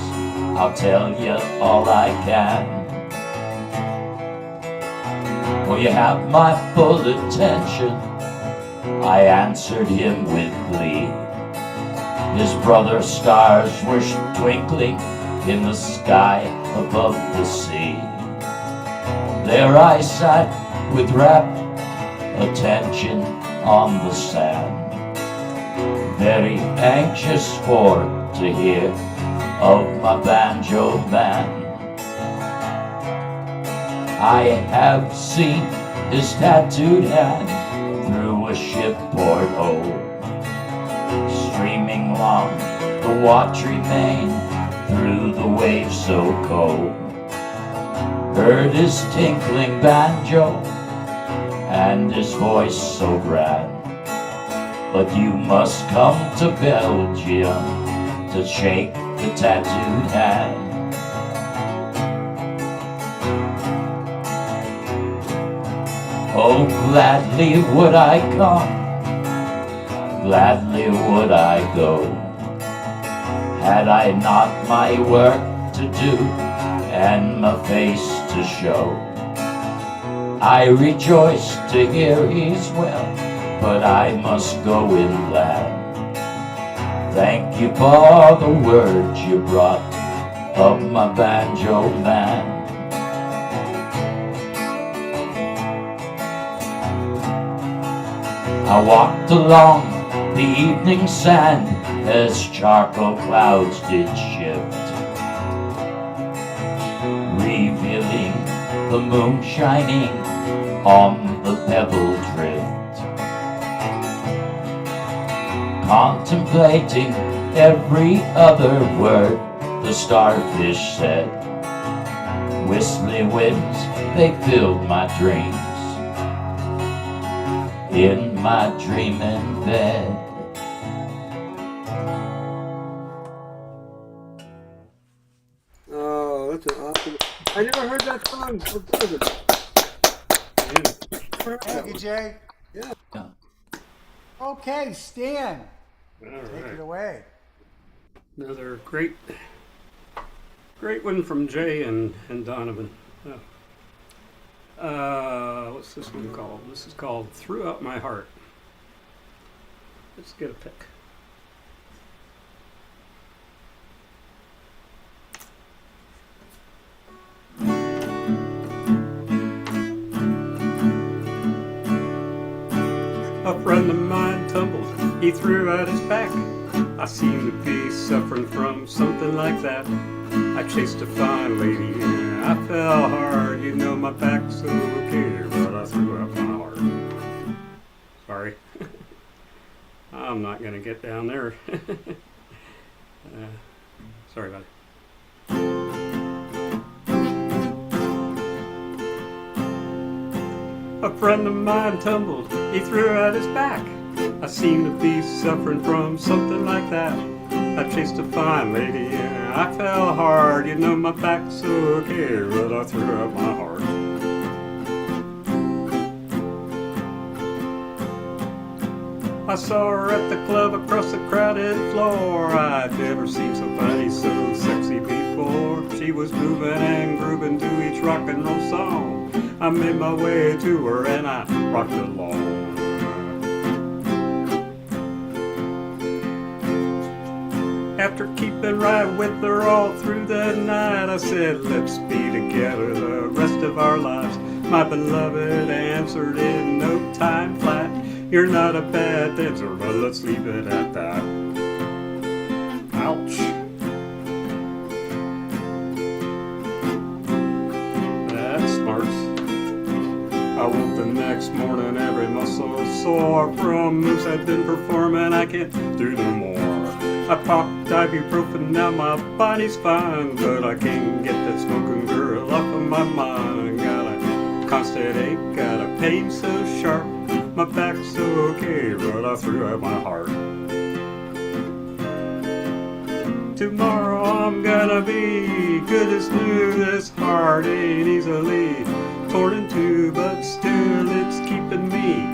I'll tell you all I can. For you have my full attention, I answered him with glee. His brother stars were twinkling in the sky above the sea. There I sat with rapt attention on the sand, very anxious for to hear of my banjo man. I have seen his tattooed hand through a shipboard hole, streaming along the watery main through the waves so cold. Heard his tinkling banjo and his voice so grand. But you must come to Belgium to shake the tattooed hand. Oh, gladly would I come, gladly would I go, had I not my work to do and my face to show. I rejoice to hear he's well, but I must go inland. Thank you for the words you brought of my banjo man. I walked along the evening sand as charcoal clouds did shift, revealing the moon shining on the pebble drift. Contemplating every other word the starfish said, whistling winds, they filled my dreams in my dreaming bed. Oh, that's an awesome. I never heard that song. How good is it? Thank you, Jay. Yeah. Okay, Stan, All take right. it away. Another great one from Jay and Donovan. What's this one called? This is called Throughout My Heart. Let's get a pick. A friend of mine tumbled he threw out his back. I seem to be suffering from something like that. I chased a fine lady and I fell hard. You know my back's okay, but I threw out my heart. Sorry. I'm not gonna get down there. Sorry about it. A friend of mine tumbled, he threw out his back. I seem to be suffering from something like that. I chased a fine lady and I fell hard. You know my back's okay, but I threw out my heart. I saw her at the club across the crowded floor. I'd never seen somebody so sexy before. She was moving and grooving to each rock and roll song. I made my way to her and I rocked along. After keeping right with her all through the night, I said, let's be together the rest of our lives. My beloved answered in no time flat, you're not a bad dancer, but let's leave it at that. Ouch. That smarts. I woke the next morning, every muscle sore from moves I've been performing, I can't do no more. I popped ibuprofen, now my body's fine, but I can't get that smoking girl off of my mind. Got a constant ache, got a pain so sharp, my back's okay, but I threw out my heart. Tomorrow I'm gonna be good as new, this heart ain't easily torn in two, but still it's keeping me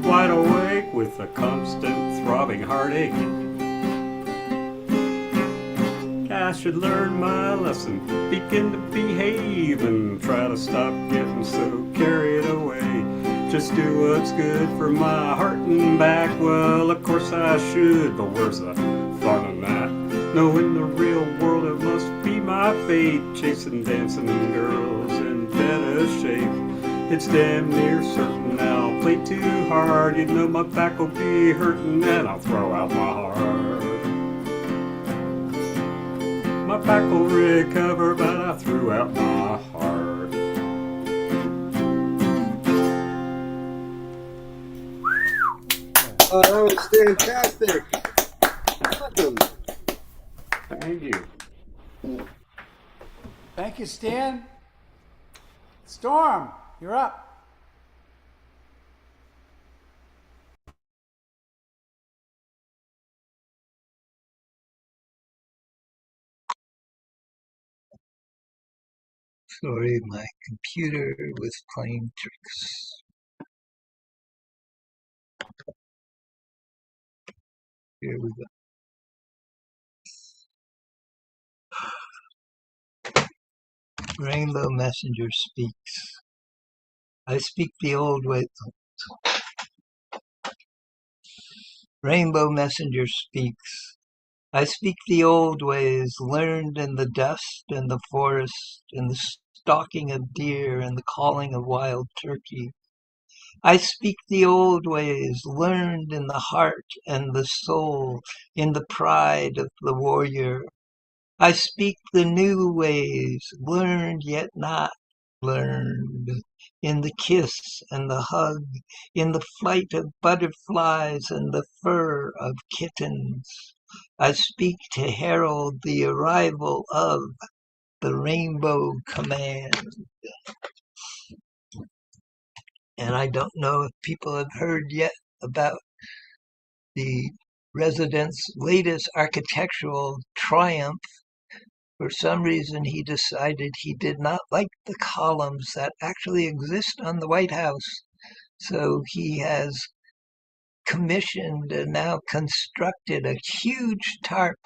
wide awake with a constant throbbing heartache. I should learn my lesson, begin to behave, and try to stop getting so carried away. Just do what's good for my heart and back. Well, of course I should, but where's the fun in that? No, in the real world it must be my fate, chasing dancing girls in better shape. It's damn near certain I'll play too hard. You know my back will be hurting and I'll throw out my heart. My back will recover, but I threw out my heart. Oh, that was fantastic. Awesome. Thank you. Thank you, Stan. Storm, you're up. Sorry, my computer was playing tricks. Here we go. Rainbow Messenger speaks. I speak the old way. Rainbow Messenger speaks. I speak the old ways, learned in the dust and the forest, in the stalking of deer and the calling of wild turkey. I speak the old ways, learned in the heart and the soul, in the pride of the warrior. I speak the new ways, learned yet not learned, in the kiss and the hug, in the flight of butterflies and the fur of kittens. I speak to herald the arrival of the Rainbow Command. And I don't know if people have heard yet about the resident's latest architectural triumph. For some reason, he decided he did not like the columns that actually exist on the White House. So he has commissioned and now constructed a huge tarp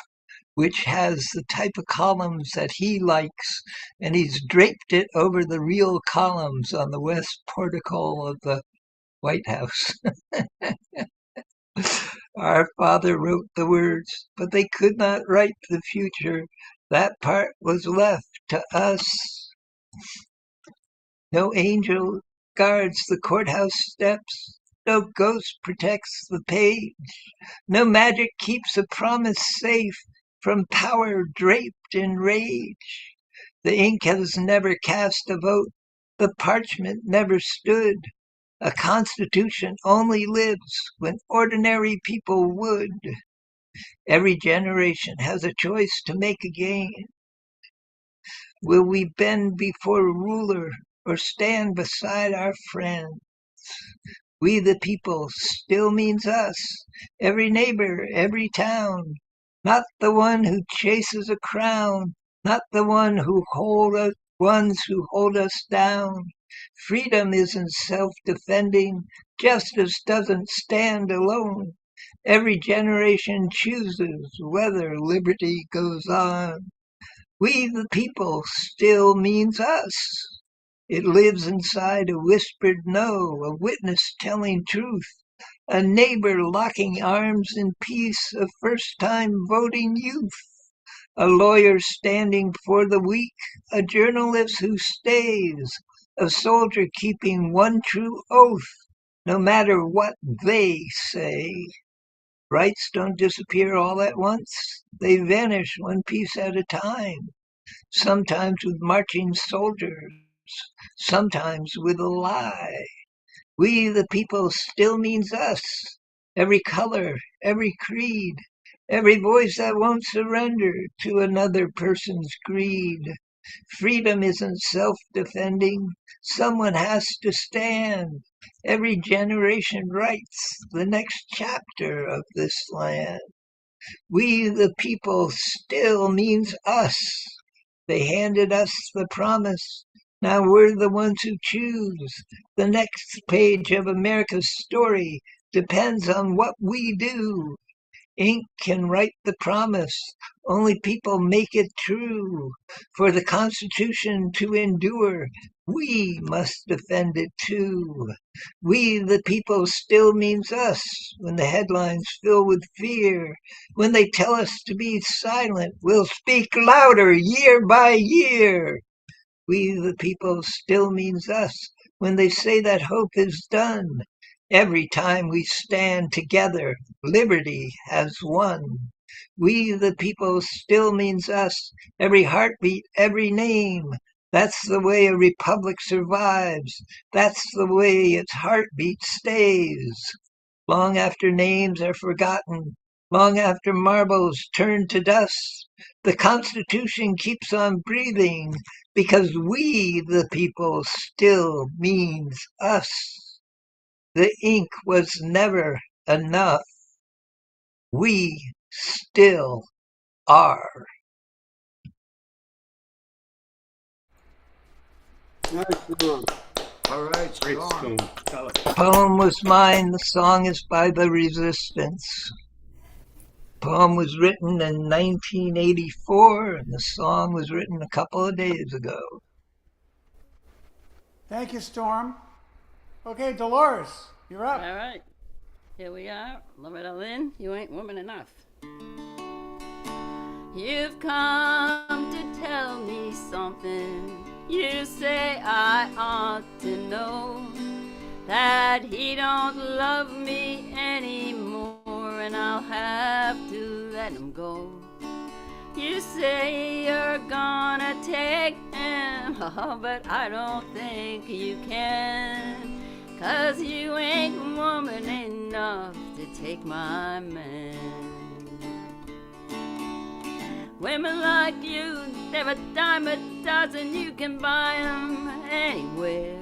which has the type of columns that he likes, and he's draped it over the real columns on the west portico of the White House. Our father wrote the words, but they could not write the future. That part was left to us. No angel guards the courthouse steps. no ghost protects the page, no magic keeps a promise safe from power draped in rage. The ink has never cast a vote, the parchment never stood. A constitution only lives when ordinary people would. Every generation has a choice to make again. Will we bend before a ruler or stand beside our friend? We the people still means us, every neighbor, every town, not the one who chases a crown, not the ones who hold us down. Freedom isn't self-defending, justice doesn't stand alone. Every generation chooses whether liberty goes on. We the people still means us. It lives inside a whispered no, a witness telling truth, a neighbor locking arms in peace, a first-time voting youth, a lawyer standing for the weak, a journalist who stays, a soldier keeping one true oath, no matter what they say. Rights don't disappear all at once. They vanish one piece at a time, sometimes with marching soldiers, sometimes with a lie. We the people still means us. Every color, every creed, every voice that won't surrender to another person's greed. Freedom isn't self-defending. Someone has to stand. Every generation writes the next chapter of this land. We the people still means us. They handed us the promise. Now we're the ones who choose. The next page of America's story depends on what we do. Ink can write the promise. Only people make it true. For the Constitution to endure, we must defend it too. We the people still means us when the headlines fill with fear. When they tell us to be silent, we'll speak louder year by year. We the people still means us when they say that hope is done. Every time we stand together, liberty has won. We the people still means us, every heartbeat, every name. That's the way a republic survives. That's the way its heartbeat stays. Long after names are forgotten, long after marbles turn to dust, the Constitution keeps on breathing because we, the people, still means us. The ink was never enough. We still are. Nice song. All right, Great strong. spoon. Tell it. Poem was mine, the song is by the Resistance. Poem was written in 1984, and the song was written a couple of days ago. Thank you, Storm. Okay, Dolores, you're up. All right. Here we are. Loretta Lynn, you ain't woman enough. You've come to tell me something. You say I ought to know that he don't love me anymore, and I'll have to let him go. You say you're gonna take him, oh, but I don't think you can, 'cause you ain't woman enough to take my man. Women like you, they're a dime a dozen, you can buy 'em anywhere.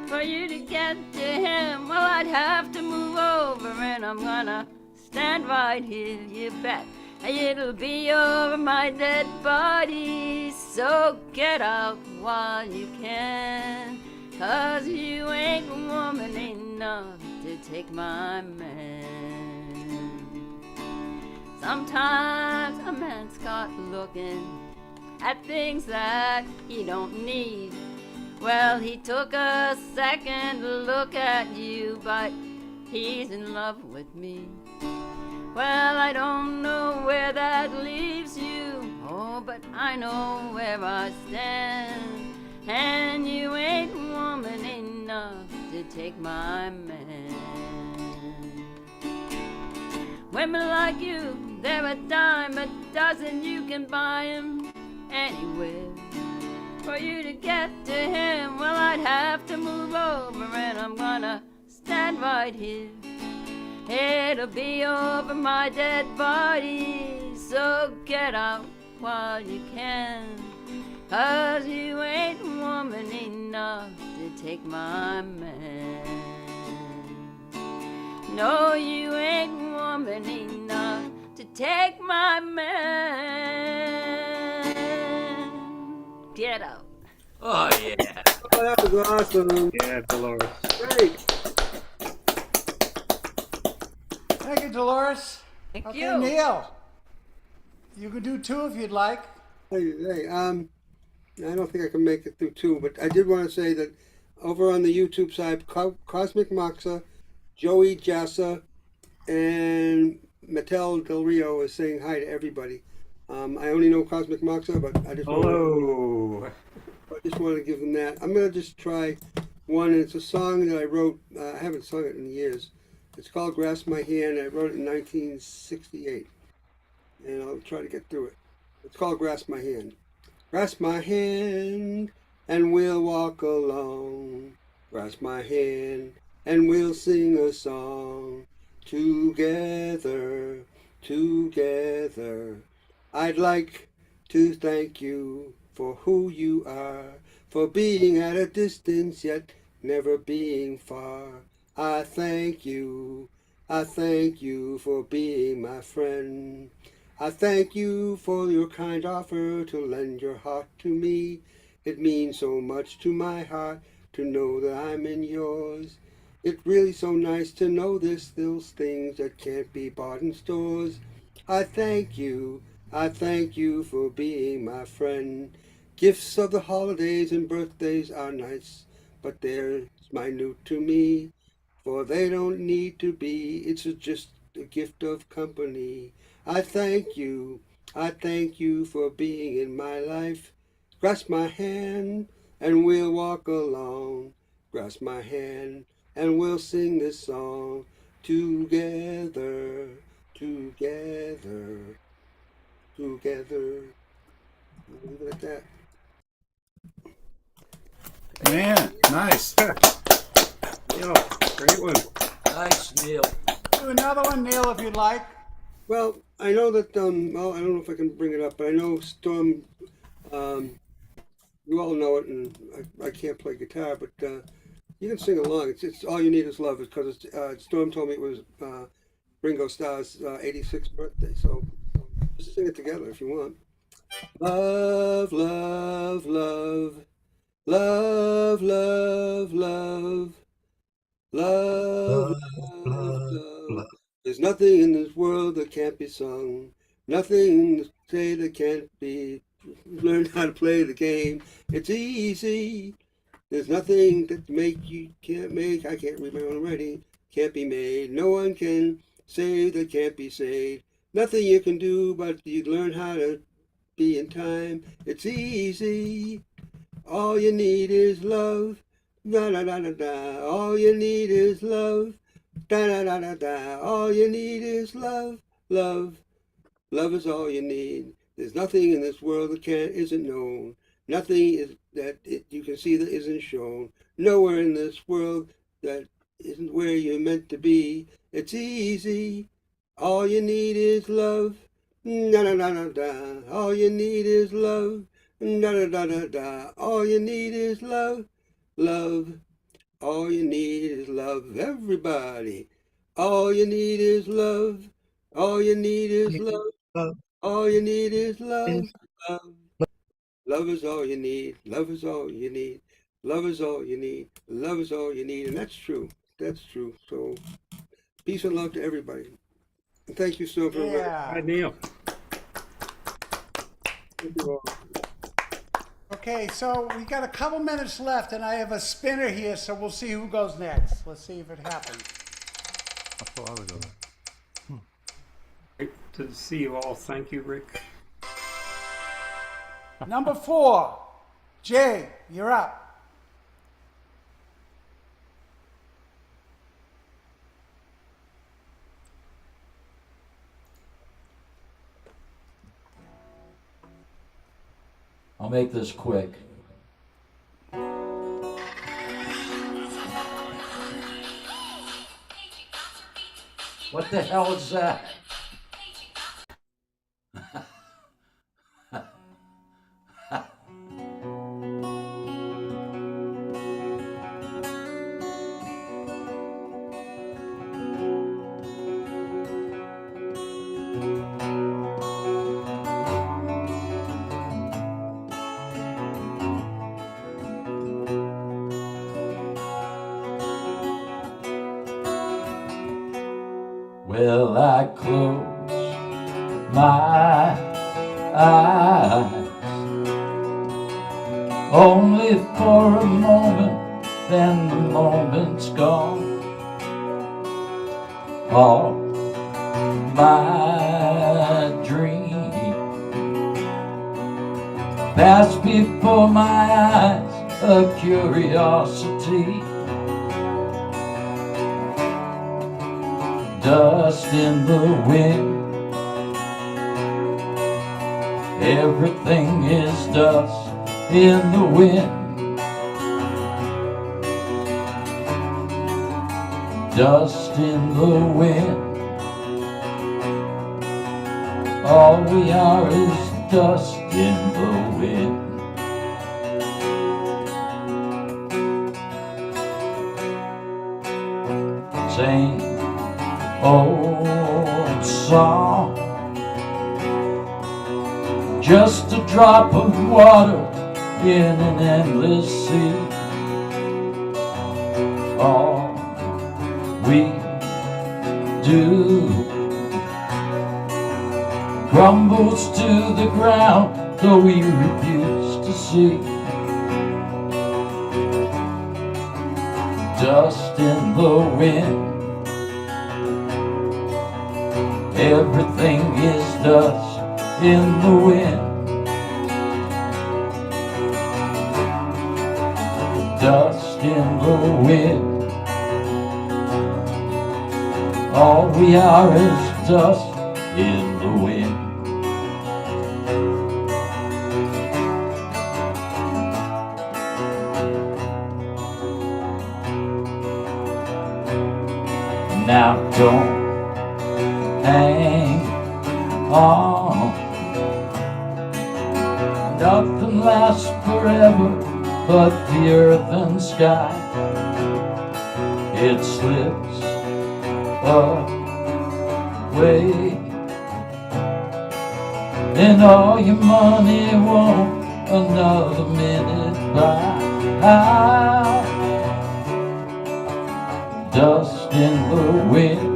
For you to get to him, well, I'd have to move over, and I'm gonna stand right here, you bet. It'll be over my dead body, so get out while you can, 'cause you ain't woman enough to take my man. Sometimes a man's caught looking at things that he don't need. Well, he took a second look at you, but he's in love with me. Well, I don't know where that leaves you, oh, but I know where I stand, and you ain't woman enough to take my man. Women like you, they're a dime a dozen. You can buy 'em anywhere. For you to get to him, well, I'd have to move over, and I'm gonna stand right here. It'll be over my dead body, so get out while you can. 'Cause you ain't woman enough to take my man. No, you ain't woman enough to take my man. Get out. Oh, yeah. Oh, that was awesome. Yeah, Dolores. Great. Thank you, Dolores. Thank Okay, you. Neil. You can do 2 if you'd like. Hey, I don't think I can make it through 2, but I did want to say that over on the YouTube side, Cosmic Moxa, Joey Jassa, and Mattel Del Rio is saying hi to everybody. I only know Cosmic Moxa, but I just Hello. wanted to give them that. I'm gonna just try one. It's a song that I wrote. I haven't sung it in years. It's called "Grasp My Hand." I wrote it in 1968, and I'll try to get through it. It's called "Grasp My Hand." Grasp my hand, and we'll walk along. Grasp my hand, and we'll sing a song together, together. I'd like to thank you for who you are, for being at a distance yet never being far. I thank you for being my friend. I thank you for your kind offer to lend your heart to me. It means so much to my heart to know that I'm in yours. It's really so nice to know there's still things that can't be bought in stores. I thank you for being my friend. Gifts of the holidays and birthdays are nice, but they're minute to me, for they don't need to be. It's just a gift of company. I thank you for being in my life. Grasp my hand and we'll walk along. Grasp my hand and we'll sing this song together, together, together. I'll leave it at that. Man, nice. Neil, great one. Nice, Neil. Do another one, Neil, if you'd like. Well, I know that, well, I don't know if I can bring it up, but I know Storm, you all know it, and I can't play guitar, but you can sing along. It's All You Need Is Love, because Storm told me it was Ringo Starr's 86th birthday, so just sing it together if you want. Love, love, love, love, love, love, love, love, love. There's nothing in this world that can't be sung, nothing to say that can't be learned how to play the game. It's easy. There's nothing that can't make. I can't read my own writing. Can't be made. No one can save that can't be saved. Nothing you can do, but you learn how to be in time. It's easy. All you need is love. Da da da da da. All you need is love. Da da da da da. All you need is love. Love. Love is all you need. There's nothing in this world that isn't known. Nothing is you can see that isn't shown. Nowhere in this world that isn't where you're meant to be. It's easy. All you need is love. Da da da da da. All you need is love. Da da da da da. All you need is love. Love. All you need is love. Everybody. All you need is love. All you need is love. All you need is love. Love. Love is all you need. Love is all you need. Love is all you need. Love is all you need. And that's true. That's true. So peace and love to everybody. And thank you so very much. Hi, Yeah. Neil. Thank you all. Okay, so we got a couple minutes left, and I have a spinner here, so we'll see who goes next. Let's see if it happens. Great to see you all. Thank you, Rick. Number 4, Jay, you're up. make this quick. What the hell is that? Well, I close my eyes only for a moment, then the moment's gone. All my dreams pass before my eyes, a curiosity. Dust in the wind, everything is dust in the wind. Dust in the wind, all we are is dust in the wind. Same old song, just a drop of water in an endless sea. All we do crumbles to the ground, though we refuse to see. Dust in the wind, everything is dust in the wind. Dust in the wind, all we are is dust in the wind. Now don't hang on, nothing lasts forever but the earth and sky. It slips away, and all your money won't another minute buy. Dust in the wind,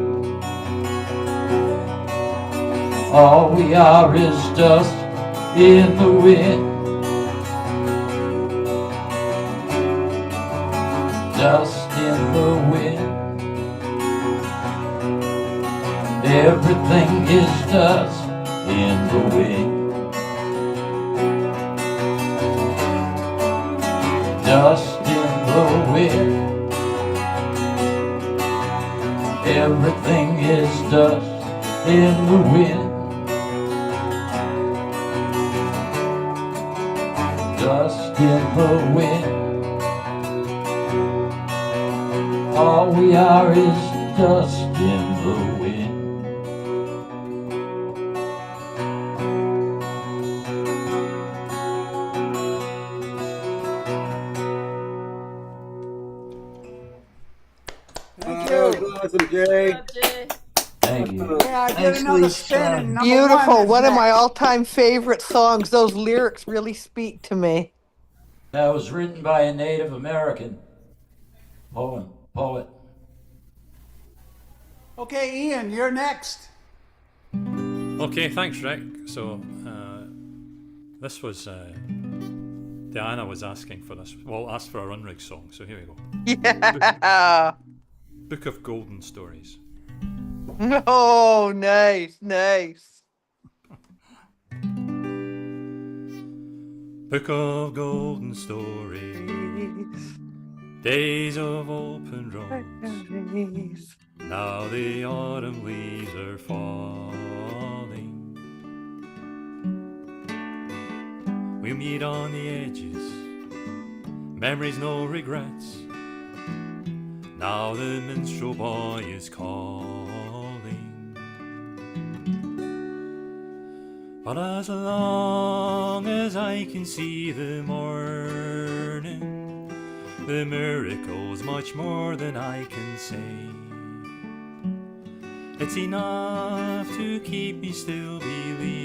all we are is dust in the wind. Dust in the wind, everything is dust in the wind. Dust in the wind, everything is dust in the wind. Dust in the wind, all we are is dust in the wind. Thank That you. was awesome, Jay. Good job, Jay. Thank you. Yeah, I get Nicely another spin. done. And number Beautiful. one is One of my next. all-time favorite songs. Those lyrics really speak to me. That was written by a Native American poet. Okay, Ian, you're next. Okay, thanks, Rick. So, this was Diana was asking for this. Well, asked for a Runrig song. So here we go. Yeah. Book of Golden Stories. Oh, nice, nice. Book of Golden Stories. Days of open roads. Now the autumn leaves are falling. we'll meet on the edges. Memories, no regrets. Now the minstrel boy is calling. But as long as I can see the morning, the miracle's much more than I can say. It's enough to keep me still believing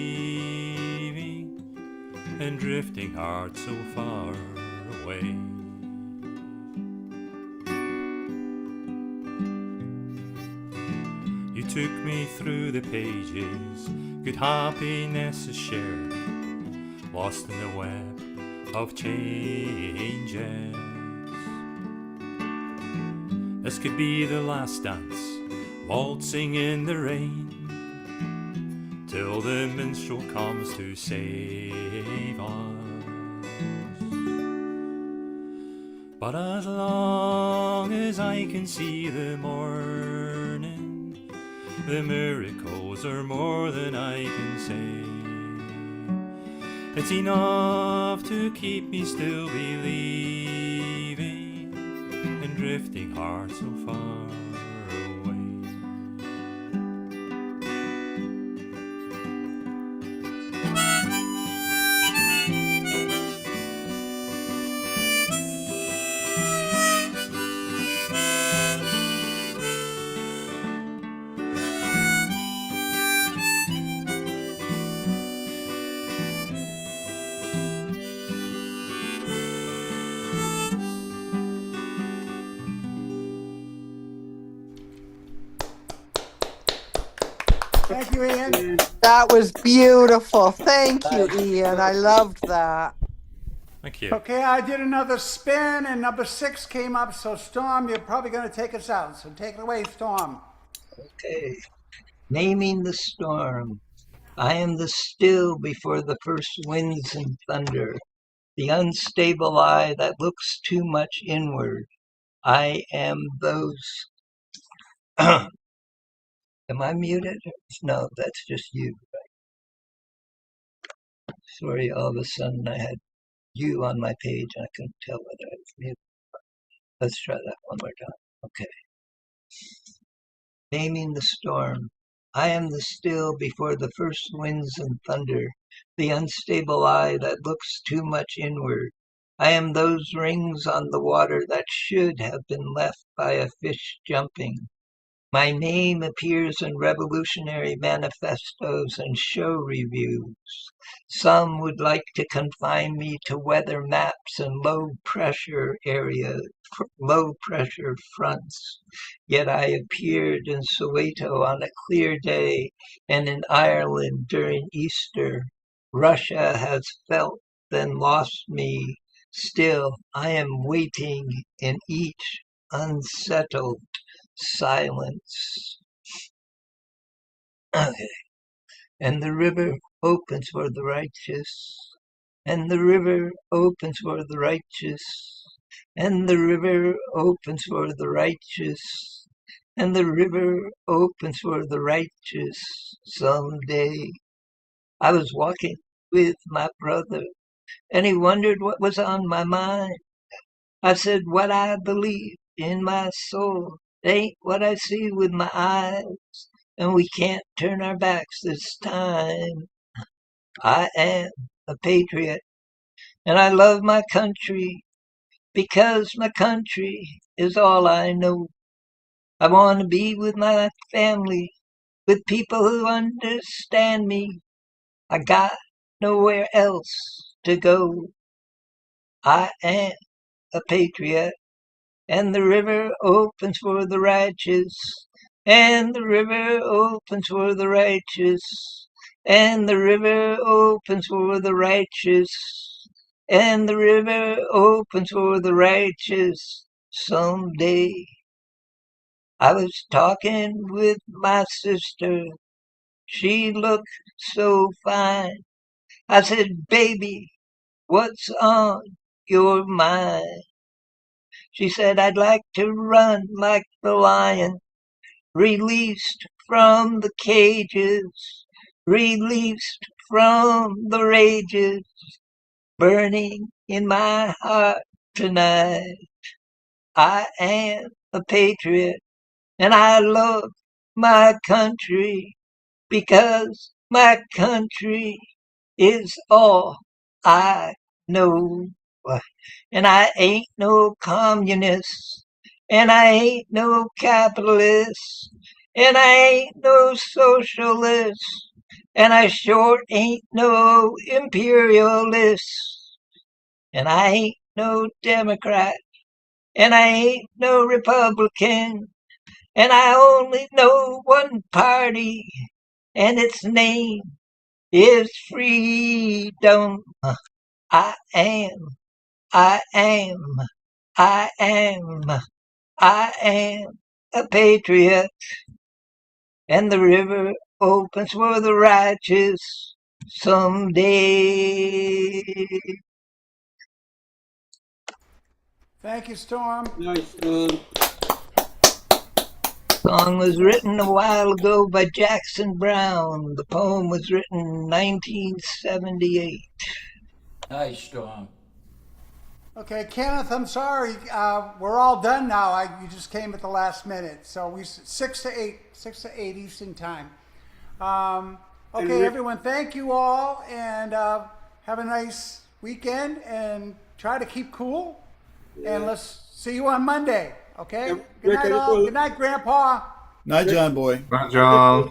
and drifting heart so far away. You took me through the pages, good happiness is shared, lost in the web of changes. This could be the last dance, waltzing in the rain, till the minstrel comes to save us. But as long as I can see the morning, the miracles are more than I can say. It's enough to keep me still believing and drifting heart so far away. Thank you, Ian. That was beautiful. Thank you, Ian. I loved that. Thank you. Okay, I did another spin, and number 6 came up. So, Storm, you're probably going to take us out. So, take it away, Storm. Okay. Naming the storm. I am the still before the first winds and thunder, the unstable eye that looks too much inward. I am those. Am I muted? No, that's just you. Sorry, all of a sudden I had you on my page and I couldn't tell whether I was muted. Let's try that one more time. Okay. Naming the storm. I am the still before the first winds and thunder, the unstable eye that looks too much inward. I am those rings on the water that should have been left by a fish jumping. My name appears in revolutionary manifestos and show reviews. Some would like to confine me to weather maps and low pressure fronts. Yet I appeared in Soweto on a clear day and in Ireland during Easter. Russia has felt then lost me. Still, I am waiting in each unsettled silence. Okay. And the river opens for the righteous, and the river opens for the righteous, and the river opens for the righteous, and the river opens for the righteous someday. I was walking with my brother, and he wondered what was on my mind. I said, what I believe in my soul ain't what I see with my eyes, and we can't turn our backs this time. I am a patriot, and I love my country because my country is all I know. I want to be with my family, with people who understand me. I got nowhere else to go. I am a patriot. And the river opens for the righteous, and the river opens for the righteous, and the river opens for the righteous, and the river opens for the righteous someday. I was talking with my sister. She looked so fine. I said, baby, what's on your mind? She said, I'd like to run like the lion, released from the cages, released from the rages. burning in my heart tonight. I am a patriot and I love my country because my country is all I know. And I ain't no communist, and I ain't no capitalist, and I ain't no socialist, and I sure ain't no imperialist, and I ain't no Democrat, and I ain't no Republican, and I only know one party, and its name is freedom. I am, I am, I am, I am a patriot, and the river opens for the righteous someday. Thank you, Storm. Nice. Song was written a while ago by Jackson Brown. The poem was written in 1978. Nice, Storm. Okay, Kenneth, I'm sorry. We're all done now. You just came at the last minute. So 6 to 8 Eastern time. Okay, everyone, thank you all, and have a nice weekend, and try to keep cool. Yeah. And let's see you on Monday. Okay. Good night, all. Good night, Grandpa. Night, John Boy. Not John.